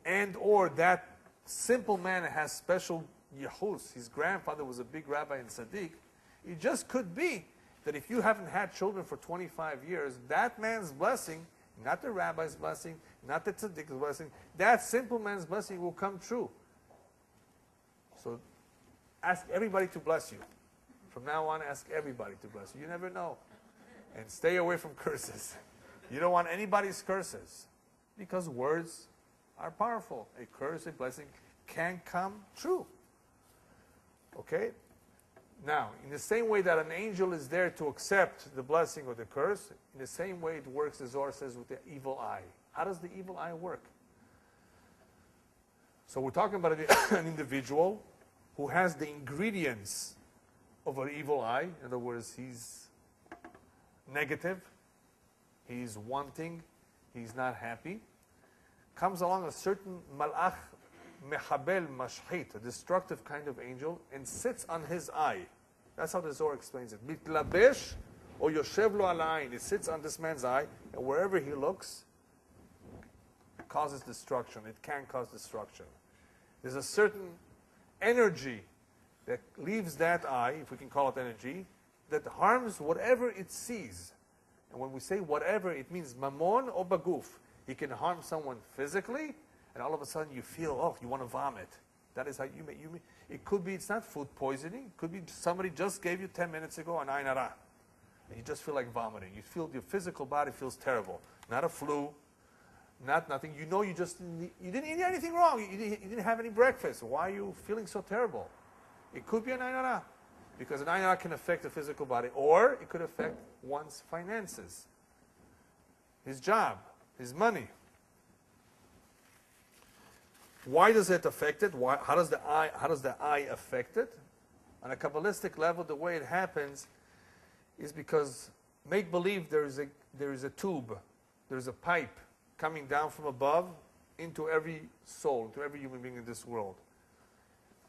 and or that simple man has special yahus, his grandfather was a big rabbi and tzaddik, it just could be that if you haven't had children for 25 years, that man's blessing, not the rabbi's blessing, not the tzaddik's blessing, that simple man's blessing will come true. So ask everybody to bless you. From now on, ask everybody to bless you. You never know. And stay away from curses. You don't want anybody's curses, because words are powerful. A curse, a blessing can come true. Okay? Now, in the same way that an angel is there to accept the blessing or the curse, in the same way it works, as Zohar says, with the evil eye. How does the evil eye work? So we're talking about an individual who has the ingredients of an evil eye. In other words, he's negative, he's wanting, he's not happy. Comes along a certain malach mechabel mashchit, a destructive kind of angel, and sits on his eye. That's how the Zohar explains it. Mitlabesh or yoshev lo al ayin. It sits on this man's eye, and wherever he looks, it causes destruction. It can cause destruction. There's a certain energy that leaves that eye, if we can call it energy, that harms whatever it sees. And when we say whatever, it means mamon or baguf. He can harm someone physically, and all of a sudden you feel, oh, you want to vomit. That is how you may. It could be, it's not food poisoning. It could be somebody just gave you 10 minutes ago an ayin hara, and you just feel like vomiting. You feel your physical body feels terrible. Not a flu, not nothing. You know you didn't eat anything wrong. You didn't have any breakfast. Why are you feeling so terrible? It could be an ayin hara, because an ayin hara can affect the physical body, or it could affect one's finances, his job, his money. Why does it affect it? How does the eye affect it? On a Kabbalistic level, the way it happens is because, make believe there is a tube, there's a pipe coming down from above into every soul, into every human being in this world.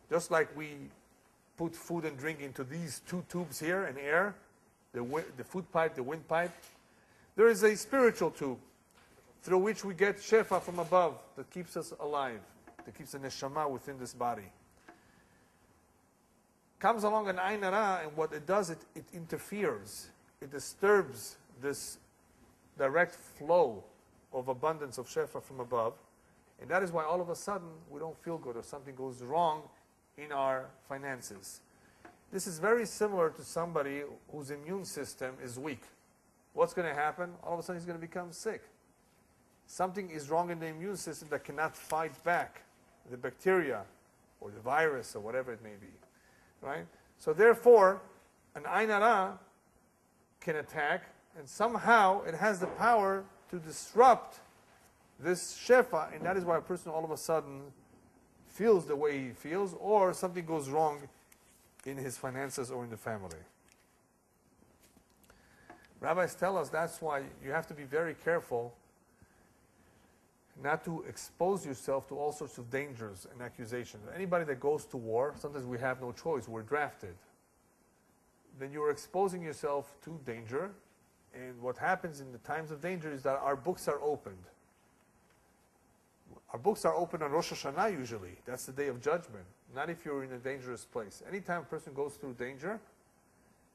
Just like we put food and drink into these two tubes here and air, the food pipe, the wind pipe, there is a spiritual tube through which we get shefa from above that keeps us alive, that keeps the neshama within this body. Comes along an ayin hara, and what it does, it interferes. It disturbs this direct flow of abundance of shefa from above. And that is why all of a sudden we don't feel good, or something goes wrong in our finances. This is very similar to somebody whose immune system is weak. What's going to happen? All of a sudden he's going to become sick. Something is wrong in the immune system that cannot fight back the bacteria or the virus or whatever it may be. Right? So therefore, an ayin hara can attack, and somehow it has the power to disrupt this shefa, and that is why a person all of a sudden feels the way he feels, or something goes wrong in his finances or in the family. Rabbis tell us that's why you have to be very careful not to expose yourself to all sorts of dangers and accusations. Anybody that goes to war, sometimes we have no choice, we're drafted. Then you're exposing yourself to danger, and what happens in the times of danger is that our books are opened. Our books are open on Rosh Hashanah usually. That's the day of judgment, not if you're in a dangerous place. Anytime a person goes through danger,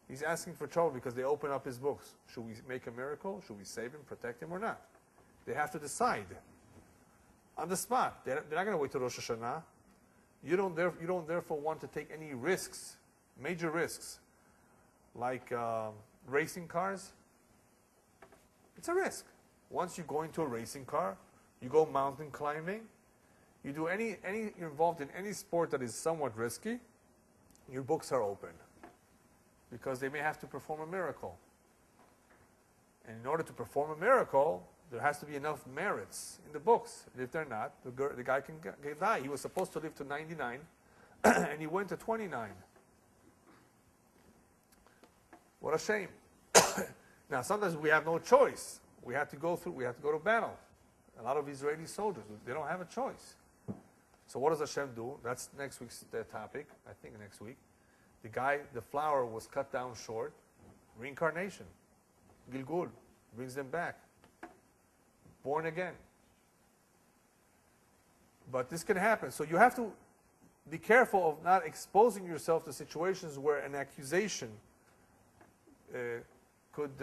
he's asking for trouble because they open up his books. Should we make a miracle? Should we save him, protect him, or not? They have to decide on the spot. They're not going to wait till Rosh Hashanah. You don't therefore want to take any risks, major risks, like racing cars. It's a risk. Once you go into a racing car, you go mountain climbing, you do you're involved in any sport that is somewhat risky, your books are open, because they may have to perform a miracle. And in order to perform a miracle, there has to be enough merits in the books. And if they're not, the guy can die. He was supposed to live to 99, and he went to 29. What a shame. Now, sometimes we have no choice. We have to go to battle. A lot of Israeli soldiers, they don't have a choice. So what does Hashem do? That's next week's topic, I think next week. The flower was cut down short. Reincarnation. Gilgul. brings them back. Born again. But this can happen. So you have to be careful of not exposing yourself to situations where an accusation could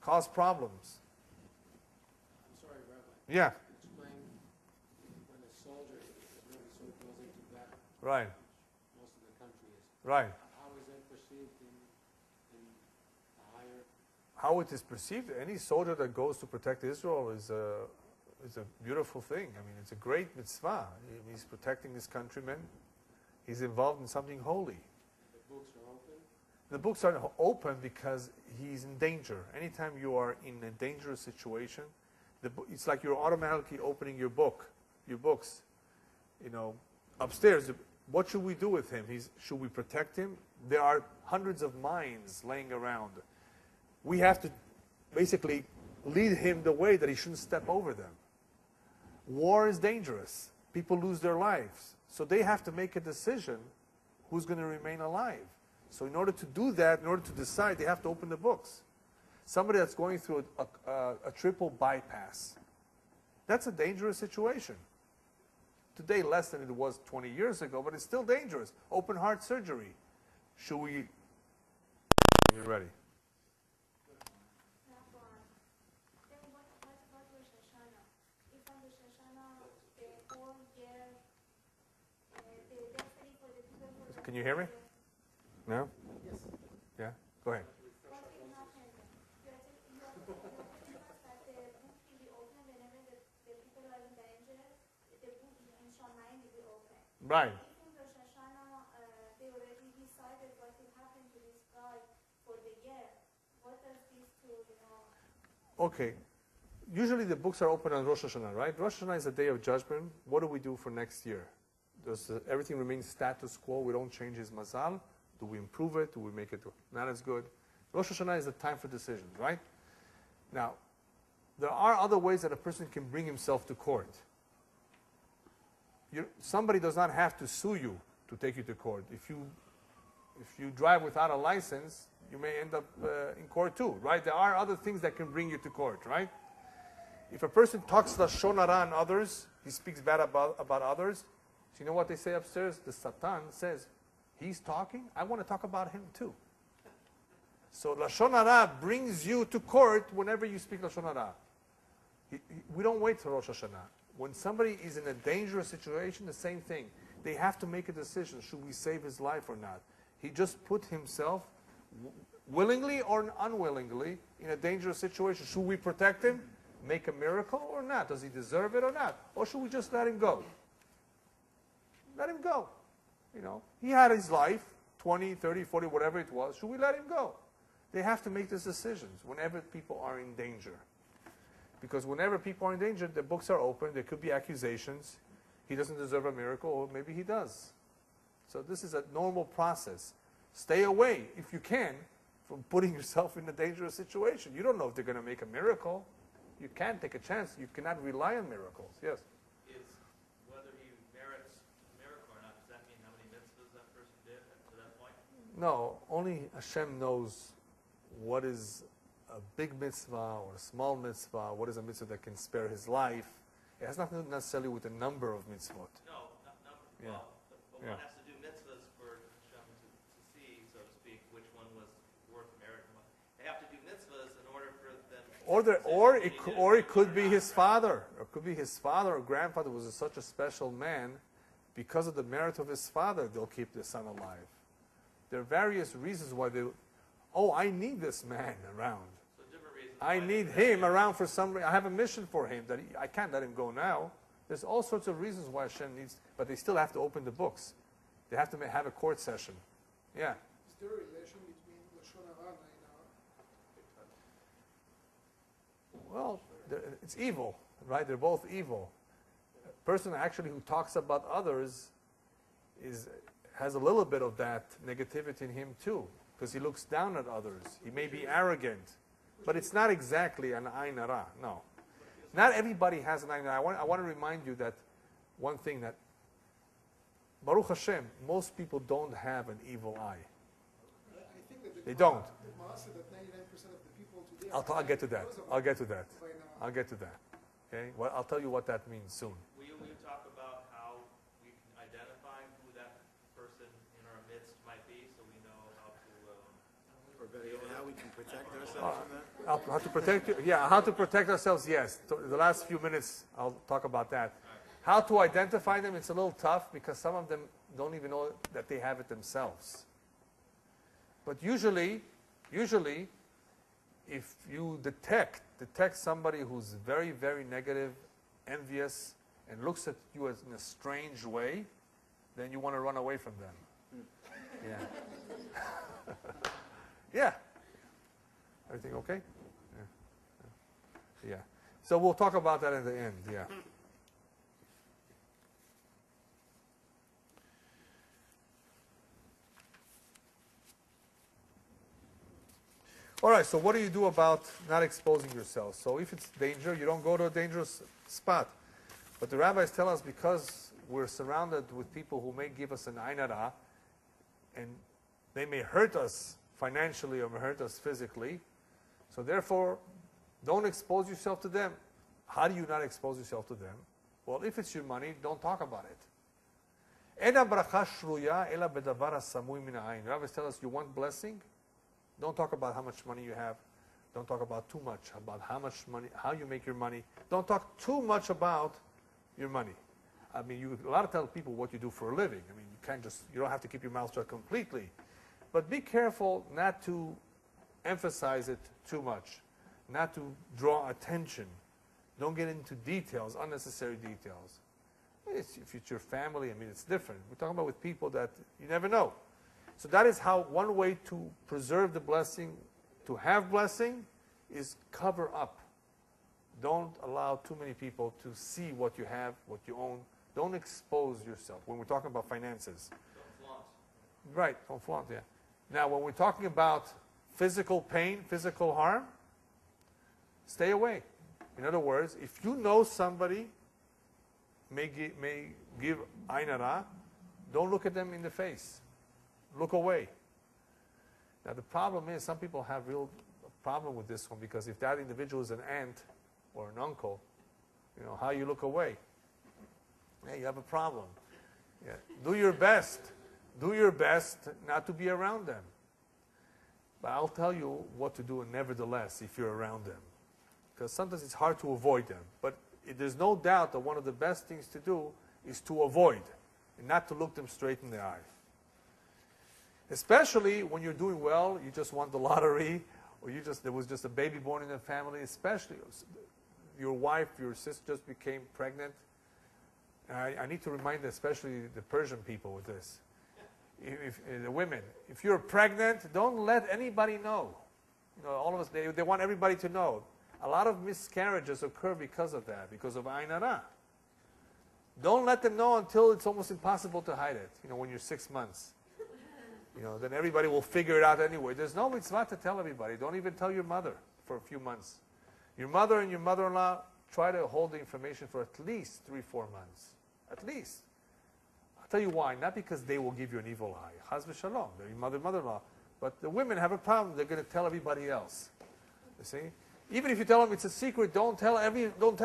cause problems. I'm sorry, Rabbi. Yeah. Explain when a soldier goes into battle. Right. Most of the country is. Right. How is that perceived in the higher? How it is perceived? Any soldier that goes to protect Israel is a beautiful thing. I mean, it's a great mitzvah. He's protecting his countrymen. He's involved in something holy. The books are open? The books are open because he's in danger. Anytime you are in a dangerous situation, it's like you're automatically opening your books. You know, upstairs, what should we do with him? Should we protect him? There are hundreds of mines laying around. We have to basically lead him the way that he shouldn't step over them. War is dangerous. People lose their lives. So they have to make a decision who's going to remain alive. So in order to do that, in order to decide, they have to open the books. Somebody that's going through a triple bypass, that's a dangerous situation. Today, less than it was 20 years ago, but it's still dangerous. Open heart surgery. Should we? You're ready. Can you hear me? No? Yes. Yeah? Go ahead. Right. Okay. Usually the books are open on Rosh Hashanah, right? Rosh Hashanah is a day of judgment. What do we do for next year? Does everything remain status quo? We don't change his mazal? Do we improve it? Do we make it not as good? Rosh Hashanah is the time for decisions, right? Now, there are other ways that a person can bring himself to court. Somebody does not have to sue you to take you to court. If you drive without a license, you may end up in court too, right? There are other things that can bring you to court, right? If a person talks lashon hara on others, he speaks bad about others. So you know what they say upstairs? The Satan says, he's talking, I want to talk about him too. So lashon hara brings you to court whenever you speak lashon hara. We don't wait till Rosh Hashanah. When somebody is in a dangerous situation, the same thing. They have to make a decision. Should we save his life or not? He just put himself, willingly or unwillingly, in a dangerous situation. Should we protect him? Make a miracle or not? Does he deserve it or not? Or should we just let him go? Let him go. You know, he had his life, 20, 30, 40, whatever it was. Should we let him go? They have to make these decisions whenever people are in danger. Because whenever people are in danger, the books are open. There could be accusations. He doesn't deserve a miracle, or maybe he does. So this is a normal process. Stay away, if you can, from putting yourself in a dangerous situation. You don't know if they're going to make a miracle. You can't take a chance. You cannot rely on miracles. Yes? Is whether he merits a miracle or not, does that mean how many mitzvahs that person did to that point? No, only Hashem knows what is a big mitzvah or a small mitzvah, what is a mitzvah that can spare his life. It has nothing necessarily with the number of mitzvot. No, not number. Yeah. Well, but Yeah. one has to do mitzvahs for Hashem to see, so to speak, which one was worth merit. They have to do mitzvahs in order for them. Or it could be his father, or it could be his father or grandfather was such a special man. Because of the merit of his father, they'll keep the son alive. There are various reasons why I need this man around. So different reasons. I need him around for some reason. I have a mission for him that I can't let him go now. There's all sorts of reasons why Hashem needs, but they still have to open the books. They have to have a court session. Yeah. Is there a relation between lashon hara and ayin hara? Well, it's evil, right? They're both evil. A person actually who talks about others has a little bit of that negativity in him too, because he looks down at others. He may be arrogant, but it's not exactly an ayin hara. No, not everybody has an ayin hara. I want to remind you that one thing, that Baruch Hashem, most people don't have an evil eye. I think that They don't. The Maaseh that 99% of the people today I'll get to that. I'll get to that. I'll get to that. Okay? Well, I'll tell you what that means soon. Will you talk about how we can identify who that person in our midst might be, so we know how to... Or better yet, how we can protect ourselves from that? How to protect you? Yeah, how to protect ourselves, yes. The last few minutes, I'll talk about that. How to identify them, it's a little tough because some of them don't even know that they have it themselves. But usually, if you detect somebody who's very, very negative, envious, and looks at you as in a strange way, then you want to run away from them. Yeah. Yeah. Everything okay? Yeah. So we'll talk about that in the end, yeah. All right, so what do you do about not exposing yourself? So if it's danger, you don't go to a dangerous spot. But the rabbis tell us because we're surrounded with people who may give us an ain hara, and they may hurt us financially or may hurt us physically. So therefore, don't expose yourself to them. How do you not expose yourself to them? Well, if it's your money, don't talk about it. Rabbis tell us you want blessing? Don't talk about how much money you have. Don't talk about too much about how much money, how you make your money. Don't talk too much about your money. I mean, you a lot of tell people what you do for a living. I mean, you don't have to keep your mouth shut completely. But be careful not to emphasize it too much, not to draw attention. Don't get into details, unnecessary details. If it's your family, I mean, it's different. We're talking about with people that you never know. So that is how one way to preserve the blessing, to have blessing, is cover up. Don't allow too many people to see what you have, what you own. Don't expose yourself when we're talking about finances. Don't flaunt. Right, don't flaunt, yeah. Now, when we're talking about physical pain, physical harm, stay away. In other words, if you know somebody may give ain hara, don't look at them in the face. Look away. Now the problem is some people have real problem with this one because if that individual is an aunt or an uncle, you know, how you look away. Yeah, you have a problem. Yeah. Do your best. Do your best not to be around them. But I'll tell you what to do nevertheless if you're around them. Because sometimes it's hard to avoid them. But there's no doubt that one of the best things to do is to avoid and not to look them straight in the eye. Especially when you're doing well, you just won the lottery, or there was just a baby born in the family, especially your wife, your sister just became pregnant. I need to remind especially the Persian people with this. The women, if you're pregnant, don't let anybody know. You know, all of us, they want everybody to know. A lot of miscarriages occur because of that, because of ain hara. Don't let them know until it's almost impossible to hide it, you know, when you're 6 months. You know, then everybody will figure it out anyway. There's no mitzvah to tell everybody. Don't even tell your mother for a few months. Your mother and your mother-in-law, try to hold the information for at least 3-4 months. At least. I'll tell you why. Not because they will give you an evil eye. Chas v'shalom. They're your mother-in-law. But the women have a problem. They're going to tell everybody else. You see? Even if you tell them it's a secret, don't tell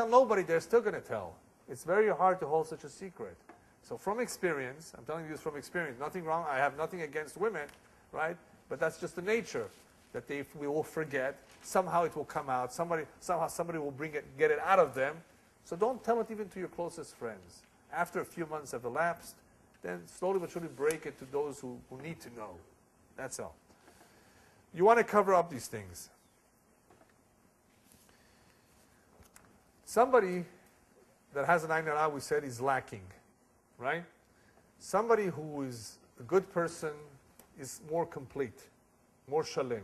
nobody. They're still going to tell. It's very hard to hold such a secret. So from experience, I'm telling you this from experience, nothing wrong, I have nothing against women, right? But that's just the nature, that we will forget, somehow it will come out, somehow somebody will get it out of them. So don't tell it even to your closest friends. After a few months have elapsed, then slowly but surely break it to those who need to know. That's all. You want to cover up these things. Somebody that has an ain hara, we said, is lacking. Right? Somebody who is a good person is more complete, more shalem.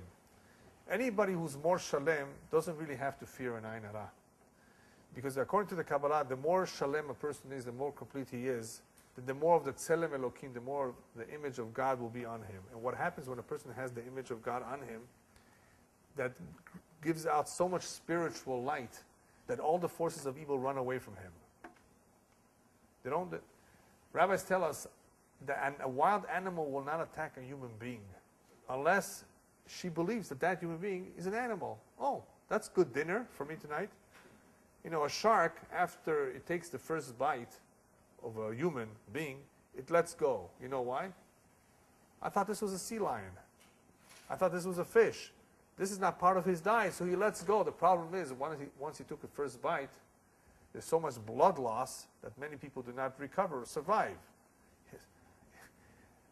Anybody who's more shalem doesn't really have to fear an ain hara. Because according to the Kabbalah, the more shalem a person is, the more complete he is, the more of the tselem Elokim, the more the image of God will be on him. And what happens when a person has the image of God on him, that gives out so much spiritual light that all the forces of evil run away from him. They don't... Rabbis tell us that a wild animal will not attack a human being unless she believes that that human being is an animal. Oh, that's good dinner for me tonight. You know, a shark, after it takes the first bite of a human being, it lets go. You know why? I thought this was a sea lion. I thought this was a fish. This is not part of his diet, so he lets go. The problem is, once he took the first bite, there's so much blood loss that many people do not recover or survive.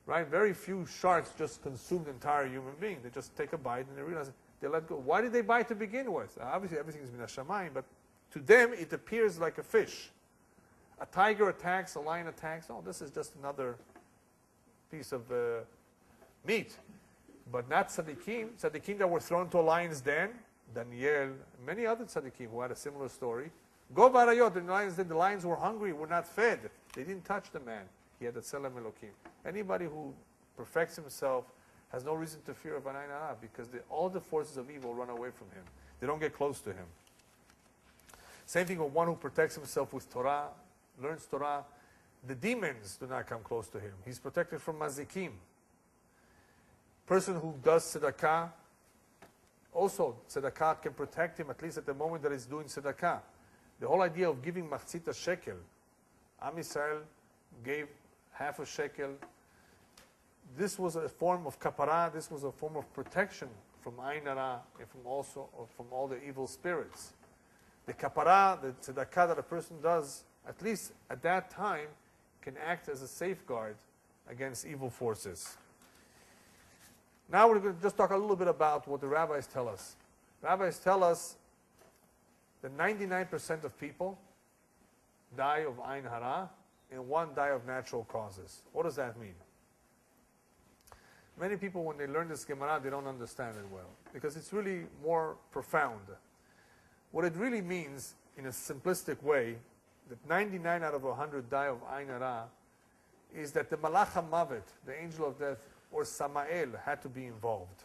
Right? Very few sharks just consume the entire human being. They just take a bite and they realize they let go. Why did they bite to begin with? Obviously, everything is min hashamayim, but to them, it appears like a fish. A tiger attacks, a lion attacks. Oh, this is just another piece of meat. But not tzaddikim. Tzaddikim that were thrown to a lion's den. Daniel, many other tzaddikim who had a similar story. Go barayot, in the lion's den, the lions were hungry, were not fed. They didn't touch the man. He had a tzelem elokim. Anybody who perfects himself has no reason to fear of an ayin hara because all the forces of evil run away from him. They don't get close to him. Same thing with one who protects himself with Torah, learns Torah. The demons do not come close to him. He's protected from mazikim. Person who does tzedakah, also tzedakah can protect him at least at the moment that he's doing tzedakah. The whole idea of giving machzit shekel, Am Yisrael gave half a shekel. This was a form of kapara. This was a form of protection from ayin hara and from all the evil spirits. The kapara, the tzedakah that a person does, at least at that time, can act as a safeguard against evil forces. Now we're going to just talk a little bit about what the rabbis tell us. Rabbis tell us that 99% of people die of ayin hara and 1 die of natural causes. What does that mean? Many people, when they learn this Gemara, they don't understand it well because it's really more profound. What it really means, in a simplistic way, that 99 out of 100 die of ayin hara, is that the malach hamavet, the angel of death, or Samael, had to be involved.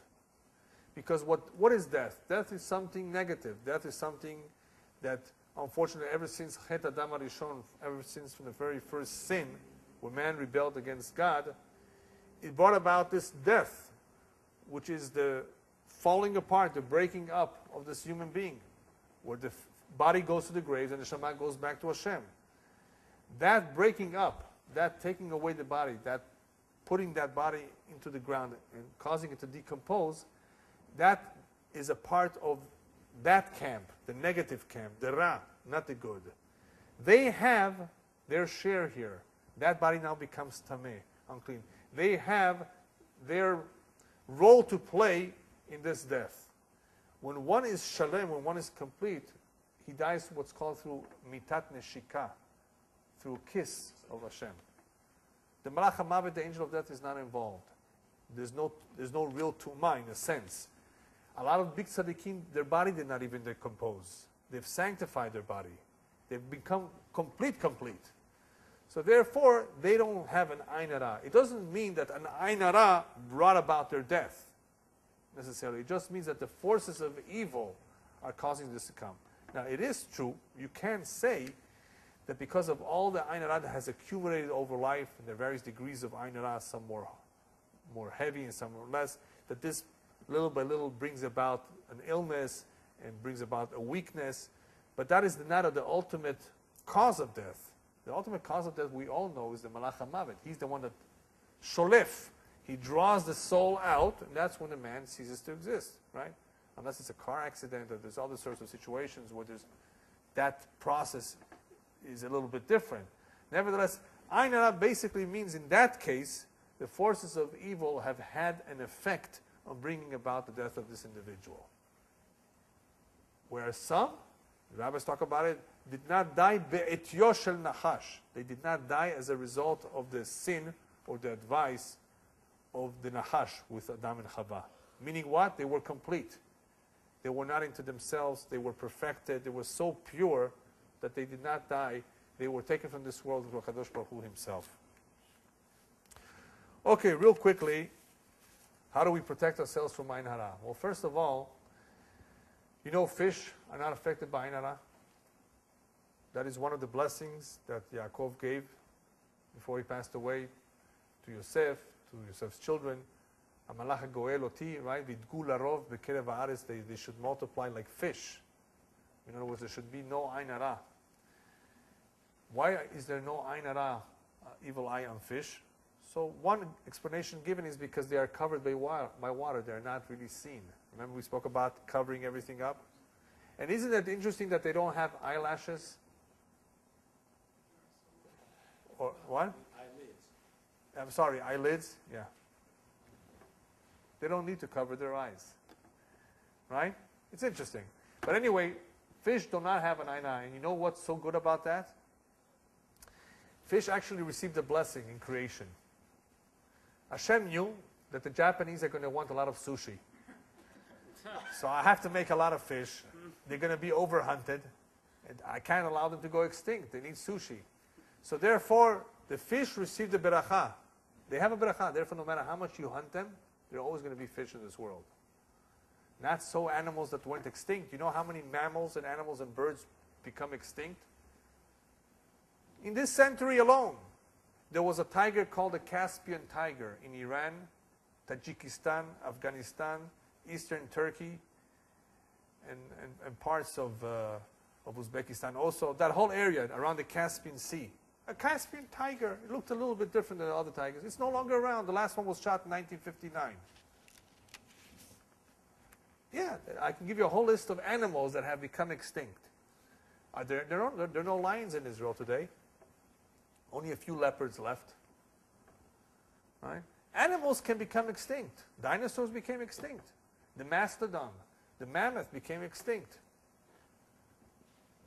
Because what is death? Death is something negative. Death is something that, unfortunately, ever since Chet Adam HaRishon, ever since from the very first sin, when man rebelled against God, it brought about this death, which is the falling apart, the breaking up of this human being, where the body goes to the grave and the neshama goes back to Hashem. That breaking up, that taking away the body, that putting that body into the ground and causing it to decompose, that is a part of that camp, the negative camp, the Ra, not the good. They have their share here. That body now becomes tameh, unclean. They have their role to play in this death. When one is shalem, when one is complete, he dies what's called through mitat neshika, through a kiss of Hashem. The Malach HaMavet, the angel of death, is not involved. There's no real tumah in a sense. A lot of big tzaddikim, their body did not even decompose. They've sanctified their body. They've become complete. So therefore, they don't have an ayin hara. It doesn't mean that an ayin hara brought about their death, necessarily. It just means that the forces of evil are causing this to come. Now, it is true, you can say that because of all the ayin hara that has accumulated over life, and there are various degrees of ayin hara, some more heavy and some more less, that this little by little brings about an illness and brings about a weakness, but that is not the ultimate cause of death. The ultimate cause of death, we all know, is the Malach HaMavet. He's the one that sholef. He draws the soul out, and that's when the man ceases to exist, right? Unless it's a car accident or there's other sorts of situations where that process is a little bit different. Nevertheless, ayin hara basically means, in that case, the forces of evil have had an effect on bringing about the death of this individual. Whereas some, the rabbis talk about it, did not die be'etyo shel nachash. They did not die as a result of the sin or the advice of the nachash with Adam and Chava. Meaning what? They were complete. They were not into themselves. They were perfected. They were so pure that they did not die. They were taken from this world with HaKadosh Baruch Hu himself. Okay, real quickly, how do we protect ourselves from ayin hara? Well, first of all, you know fish are not affected by ayin hara. That is one of the blessings that Yaakov gave before he passed away to Yosef, to Yosef's children. Amalach goel oti, right? Vidgu larov bekerev haaretz, they should multiply like fish. In other words, there should be no ain hara. Why is there no ain hara, evil eye on fish? So one explanation given is because they are covered by water. They are not really seen. Remember we spoke about covering everything up? And isn't it interesting that they don't have eyelashes? Or what? Eyelids. I'm sorry, eyelids? Yeah. They don't need to cover their eyes. Right? It's interesting. But anyway, fish do not have an eye. And you know what's so good about that? Fish actually received a blessing in creation. Hashem knew that the Japanese are going to want a lot of sushi. So I have to make a lot of fish. They're going to be overhunted. And I can't allow them to go extinct. They need sushi. So therefore, the fish receive the beracha. They have a beracha. Therefore, no matter how much you hunt them, there are always going to be fish in this world. Not so animals that went extinct. You know how many mammals and animals and birds become extinct? In this century alone, there was a tiger called the Caspian tiger in Iran, Tajikistan, Afghanistan, eastern Turkey, and parts of Uzbekistan. Also, that whole area around the Caspian Sea. A Caspian tiger. It looked a little bit different than the other tigers. It's no longer around. The last one was shot in 1959. Yeah, I can give you a whole list of animals that have become extinct. There are no lions in Israel today. Only a few leopards left. Right? Animals can become extinct. Dinosaurs became extinct. The mastodon, the mammoth became extinct.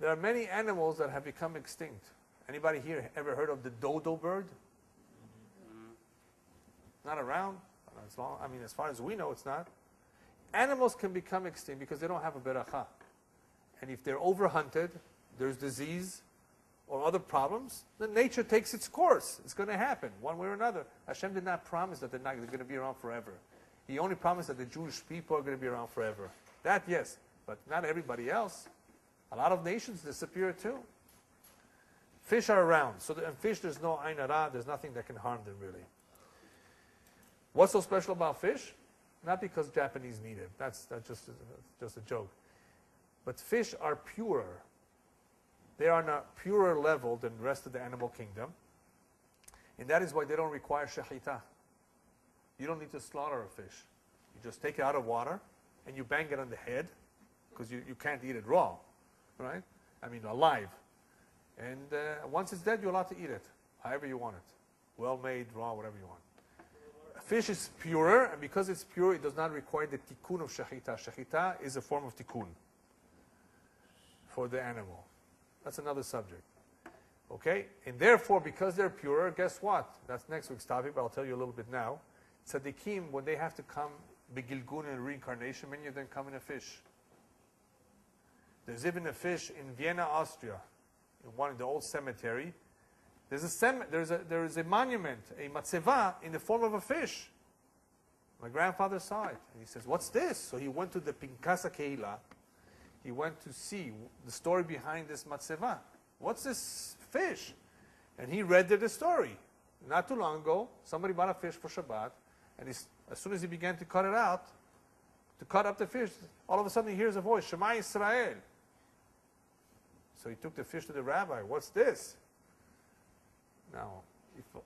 There are many animals that have become extinct. Anybody here ever heard of the dodo bird? Not around. As far as we know, it's not. Animals can become extinct because they don't have a beracha. And if they're overhunted, there's disease or other problems, then nature takes its course. It's going to happen one way or another. Hashem did not promise that they're going to be around forever. He only promised that the Jewish people are going to be around forever. That, yes, but not everybody else. A lot of nations disappear too. Fish are around. So in fish, there's no ain hara. There's nothing that can harm them, really. What's so special about fish? Not because Japanese need it. That's just a joke. But fish are purer. They are on a purer level than the rest of the animal kingdom. And that is why they don't require shechita. You don't need to slaughter a fish. You just take it out of water and you bang it on the head because you can't eat it raw, right? Alive. And once it's dead, you're allowed to eat it, however you want it. Well made, raw, whatever you want. Fish is purer, and because it's pure, it does not require the tikkun of shechita. Shechita is a form of tikkun for the animal. That's another subject. Okay? And therefore, because they're purer, guess what? That's next week's topic, but I'll tell you a little bit now. Tzaddikim, when they have to come begilgun in reincarnation, many of them come in a fish. There's even a fish in Vienna, Austria, in the old cemetery. There is a monument, a matzeva, in the form of a fish. My grandfather saw it, and he says, "What's this?" So he went to the Pinkasa Keila. He went to see the story behind this matzeva. What's this fish? And he read the story. Not too long ago, somebody bought a fish for Shabbat, and as soon as he began to cut it out, to cut up the fish, all of a sudden he hears a voice, "Shema Yisrael." So he took the fish to the rabbi. "What's this?" Now,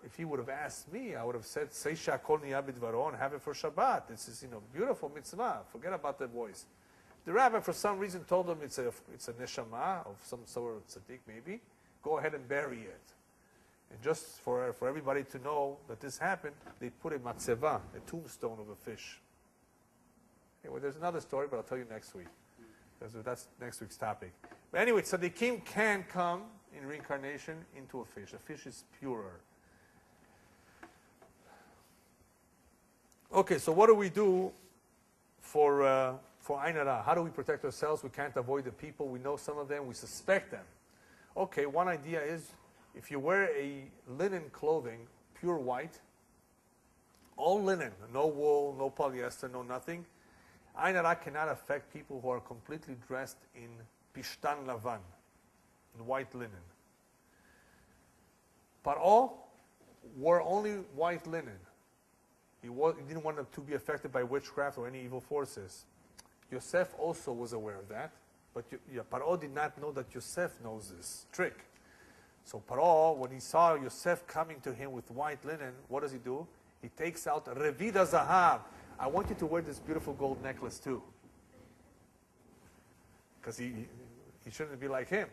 if he would have asked me, I would have said, "Say shakol niya bidvaron, have it for Shabbat. This is beautiful mitzvah. Forget about the voice." The rabbi, for some reason, told him it's a neshama of some sort of tzaddik, maybe. Go ahead and bury it. And just for everybody to know that this happened, they put a matzeva, a tombstone of a fish. Anyway, there's another story, but I'll tell you next week, because that's next week's topic. But anyway, tzaddikim can come in reincarnation into a fish. A fish is purer. Okay, so what do we do for ain hara? How do we protect ourselves? We can't avoid the people. We know some of them. We suspect them. Okay, one idea is if you wear a linen clothing, pure white, all linen, no wool, no polyester, no nothing, ain hara cannot affect people who are completely dressed in pishtan lavan, in white linen. Paro wore only white linen. He didn't want them to be affected by witchcraft or any evil forces. Yosef also was aware of that, but Paro did not know that Yosef knows this trick. So Paro, when he saw Yosef coming to him with white linen, what does he do? He takes out Revida Zahav. I want you to wear this beautiful gold necklace too. Because he shouldn't be like him.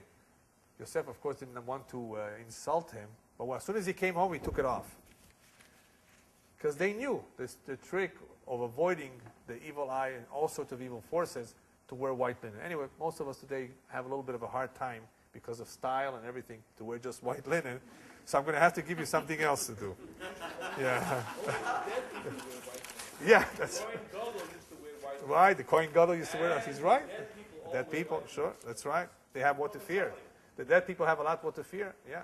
Yosef, of course, didn't want to insult him. But as soon as he came home, he took it off. Because they knew the trick of avoiding the evil eye and all sorts of evil forces to wear white linen. Anyway, most of us today have a little bit of a hard time because of style and everything to wear just white linen. So I'm going to have to give you something else to do. Yeah. Yeah, that's right. The Kohen Gadol used to wear that. He's right. Dead people, sure, that's right. They have what to fear. The dead people have a lot what to fear. Yeah.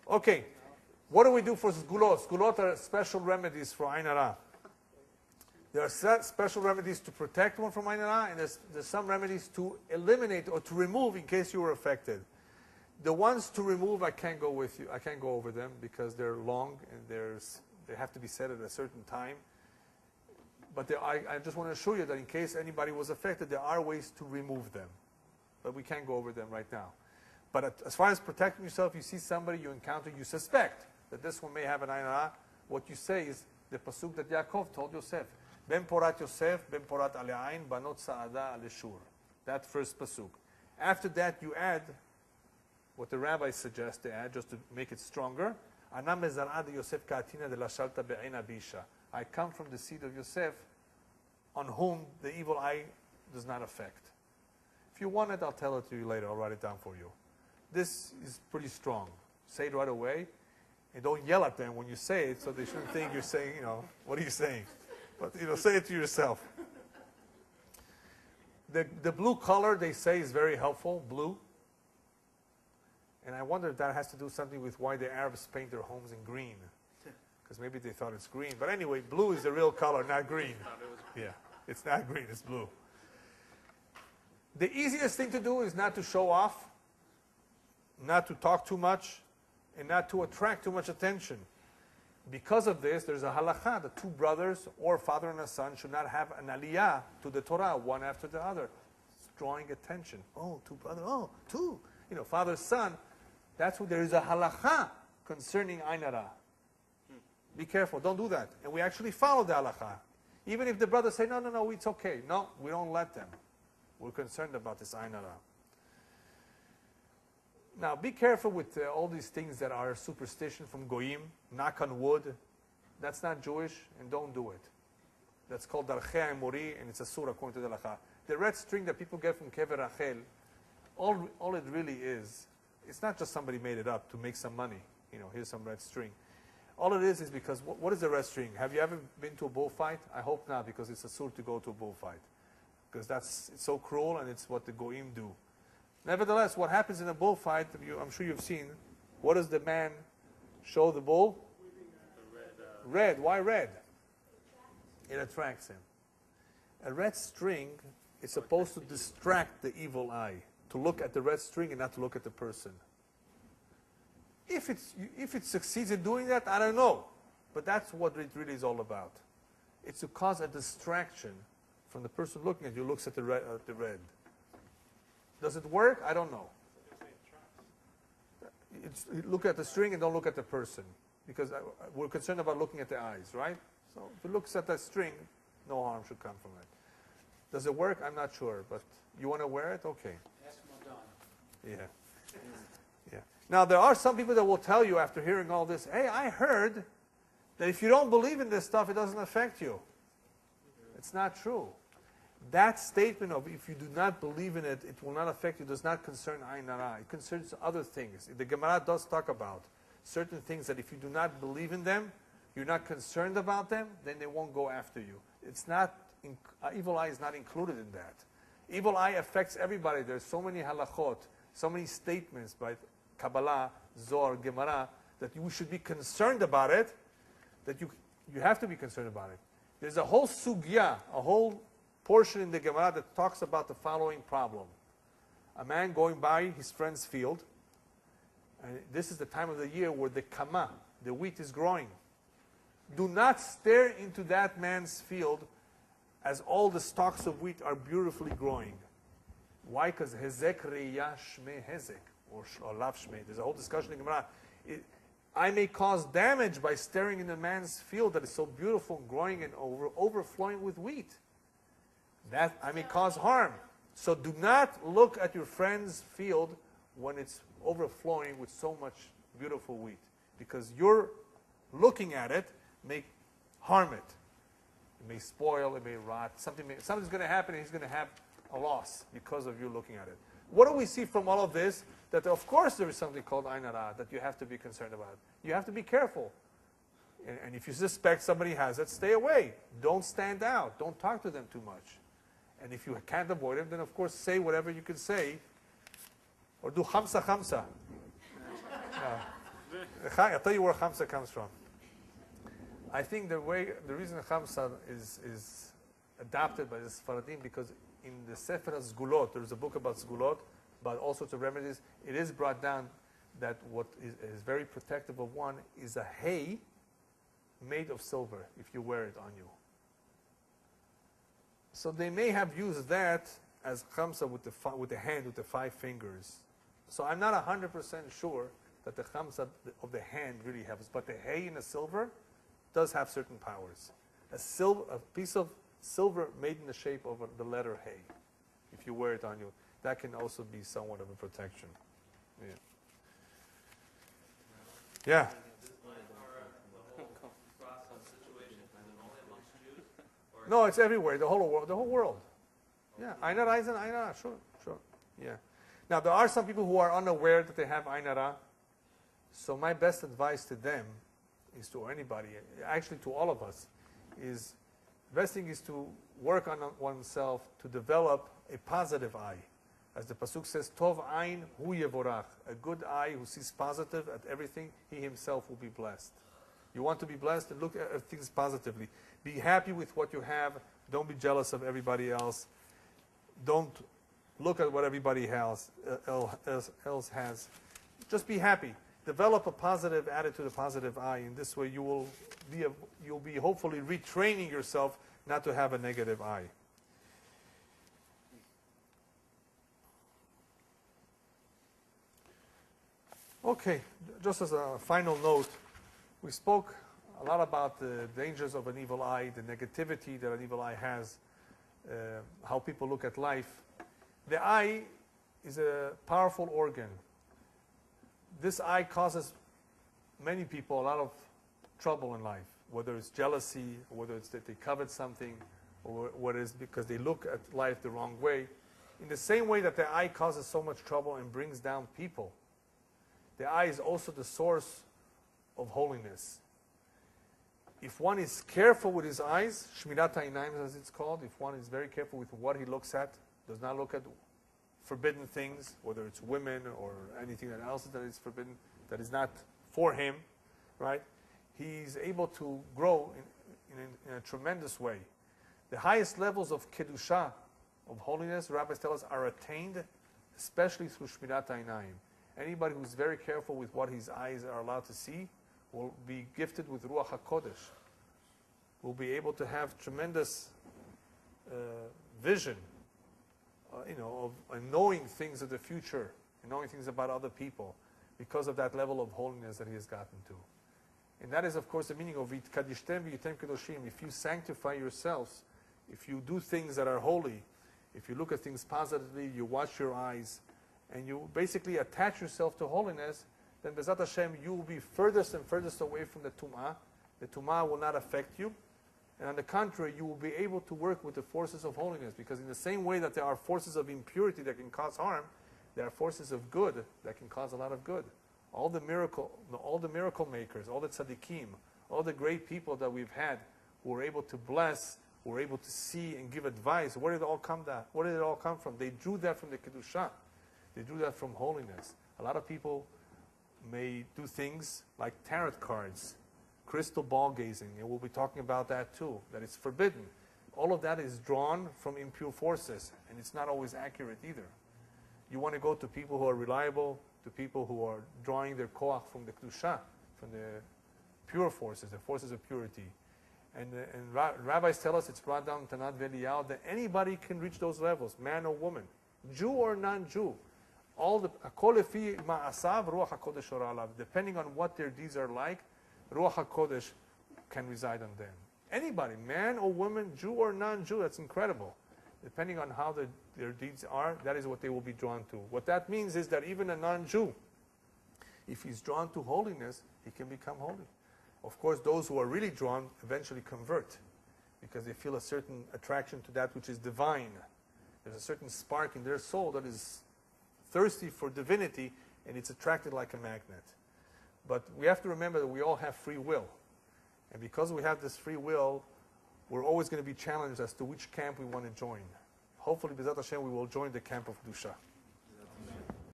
Okay. What do we do for sgulot? Sgulot are special remedies for Ain Hara. There are special remedies to protect one from Ain Hara, and there's some remedies to eliminate or to remove in case you were affected. The ones to remove, I can't go with you. I can't go over them because they're long and they have to be said at a certain time. But I just want to assure you that in case anybody was affected, there are ways to remove them. But we can't go over them right now. But as far as protecting yourself, you see somebody you encounter, you suspect that this one may have an Ain Hara, what you say is the pasuk that Yaakov told Yosef. Ben porat Yosef, ben porat ale'ain, banot sa'ada aleshur. That first pasuk. After that, you add what the rabbis suggest to add, just to make it stronger. Ana mezar'a de Yosef ka'atina de la shalta be'ein abisha. I come from the seed of Yosef, on whom the evil eye does not affect. If you want it, I'll tell it to you later. I'll write it down for you. This is pretty strong. Say it right away. And don't yell at them when you say it, so they shouldn't think you're saying, what are you saying? But, say it to yourself. The blue color, they say, is very helpful, blue. And I wonder if that has to do something with why the Arabs paint their homes in green. Because maybe they thought it's green. But anyway, blue is the real color, not green. Yeah, it's not green, it's blue. The easiest thing to do is not to show off, not to talk too much, and not to attract too much attention. Because of this, there's a halakha. The two brothers or father and a son should not have an aliyah to the Torah, one after the other. It's drawing attention. Oh, two brothers. Oh, two. Father, son. That's what there is a halakha concerning Ain Hara. Be careful. Don't do that. And we actually follow the halakha. Even if the brothers say, no, it's okay. No, we don't let them. We're concerned about this Ain Hara. Now, be careful with all these things that are superstition from Goyim. Knock on wood. That's not Jewish, and don't do it. That's called Darchei Mori, and it's a surah according to the halakha. The red string that people get from Kever Rachel, all it really is, it's not just somebody made it up to make some money. Here's some red string. All it is because, what is the red string? Have you ever been to a bullfight? I hope not, because it's a surah to go to a bullfight. Because it's so cruel, and it's what the Goyim do. Nevertheless, what happens in a bullfight, I'm sure you've seen, what does the man show the bull? Red. Why red? It attracts him. A red string is supposed to distract the evil eye, to look at the red string and not to look at the person. If it succeeds in doing that, I don't know. But that's what it really is all about. It's to cause a distraction from the person looking at you, looks at the red. Does it work? I don't know. Look at the string and don't look at the person. Because we're concerned about looking at the eyes, right? So if it looks at that string, no harm should come from it. Does it work? I'm not sure. But you want to wear it? Okay. Ask Madonna. Yeah. Now, there are some people that will tell you after hearing all this, hey, I heard that if you don't believe in this stuff, it doesn't affect you. It's not true. That statement of if you do not believe in it, it will not affect you, does not concern Ain Hara. It concerns other things. The Gemara does talk about certain things that if you do not believe in them, you're not concerned about them, then they won't go after you. It's not, evil eye is not included in that. Evil eye affects everybody. There's so many halachot, so many statements by Kabbalah, Zohar, Gemara, that you should be concerned about it, that you have to be concerned about it. There's a whole sugya, a whole portion in the Gemara that talks about the following problem. A man going by his friend's field, and this is the time of the year where the kama, the wheat is growing. Do not stare into that man's field as all the stalks of wheat are beautifully growing. Why? Because hezek reya shme hezek, or lav shme. There's a whole discussion in Gemara. I may cause damage by staring in a man's field that is so beautiful and growing and overflowing with wheat. That I may cause harm. So do not look at your friend's field when it's overflowing with so much beautiful wheat, because you're looking at it may harm it. It may spoil, it may rot, something's going to happen and he's going to have a loss because of you looking at it. What do we see from all of this? That of course there is something called Ain Hara that you have to be concerned about. You have to be careful. And if you suspect somebody has it, stay away. Don't stand out. Don't talk to them too much. And if you can't avoid it, then of course say whatever you can say. Or do Khamsa Khamsa. I'll tell you where Khamsa comes from. I think the reason Khamsa is adopted by the Sfaradim, because in the Sefer Zgulot, there's a book about Zgulot, about all sorts of remedies. It is brought down that what is very protective of one is a hay made of silver, if you wear it on you. So they may have used that as Khamsa with the hand, with the 5 fingers. So I'm not 100% sure that the Khamsa of the hand really helps, but the hay in the silver does have certain powers. A piece of silver made in the shape of the letter hay, if you wear it on you, that can also be somewhat of a protection. Yeah. Yeah. No, it's everywhere. The whole world. The whole world. Yeah. Ain Hara is an Ain Hara. Sure. Yeah. Now there are some people who are unaware that they have Ain Hara. So my best advice to them is to anybody, actually to all of us, is the best thing is to work on oneself to develop a positive eye. As the pasuk says, Tov Ain Hu Yevorach, a good eye who sees positive at everything, he himself will be blessed. You want to be blessed, and look at things positively. Be happy with what you have. Don't be jealous of everybody else. Don't look at what everybody else has. Just be happy. Develop a positive attitude, a positive eye. In this way, you'll be hopefully retraining yourself not to have a negative eye. Okay, just as a final note, we spoke a lot about the dangers of an evil eye, the negativity that an evil eye has, how people look at life. The eye is a powerful organ. This eye causes many people a lot of trouble in life, whether it's jealousy, whether it's that they covet something, or whether it's because they look at life the wrong way. In the same way that the eye causes so much trouble and brings down people, the eye is also the source of holiness. If one is careful with his eyes, Shmirat Ha'inayim as it's called, if one is very careful with what he looks at, does not look at forbidden things, whether it's women or anything else that is forbidden, that is not for him, right? He's able to grow in a tremendous way. The highest levels of Kedusha, of holiness, rabbis tell us, are attained especially through Shmirat Ha'inayim. Anybody who's very careful with what his eyes are allowed to see will be gifted with Ruach HaKodesh, will be able to have tremendous vision, of knowing things of the future, and knowing things about other people, because of that level of holiness that he has gotten to. And that is, of course, the meaning of V'yitkadishtem v'yitem kedoshim. If you sanctify yourselves, if you do things that are holy, if you look at things positively, you watch your eyes, and you basically attach yourself to holiness, then Bezat Hashem, you will be furthest and furthest away from the Tum'ah. The Tum'ah will not affect you. And on the contrary, you will be able to work with the forces of holiness, because in the same way that there are forces of impurity that can cause harm, there are forces of good that can cause a lot of good. All the miracle makers, all the tzaddikim, all the great people that we've had who were able to bless, who were able to see and give advice, where did it all come from? They drew that from the Kedusha. They drew that from holiness. A lot of people may do things like tarot cards, crystal ball gazing, and we'll be talking about that too, that it's forbidden. All of that is drawn from impure forces, and it's not always accurate either. You want to go to people who are reliable, to people who are drawing their koach from the Kedusha, from the pure forces, the forces of purity. And rabbis tell us, it's brought down to Tanat V'Eliyahu, that anybody can reach those levels, man or woman, Jew or non-Jew. All the Hakol lefi ma'asav Ruach HaKodesh ora alav. Depending on what their deeds are like, Ruach HaKodesh can reside on them. Anybody, man or woman, Jew or non-Jew, that's incredible. Depending on how their deeds are, that is what they will be drawn to. What that means is that even a non-Jew, if he's drawn to holiness, he can become holy. Of course, those who are really drawn eventually convert because they feel a certain attraction to that which is divine. There's a certain spark in their soul that is thirsty for divinity, and it's attracted like a magnet. But we have to remember that we all have free will. And because we have this free will, we're always going to be challenged as to which camp we want to join. Hopefully, B'ezrat Hashem, we will join the camp of Kedusha.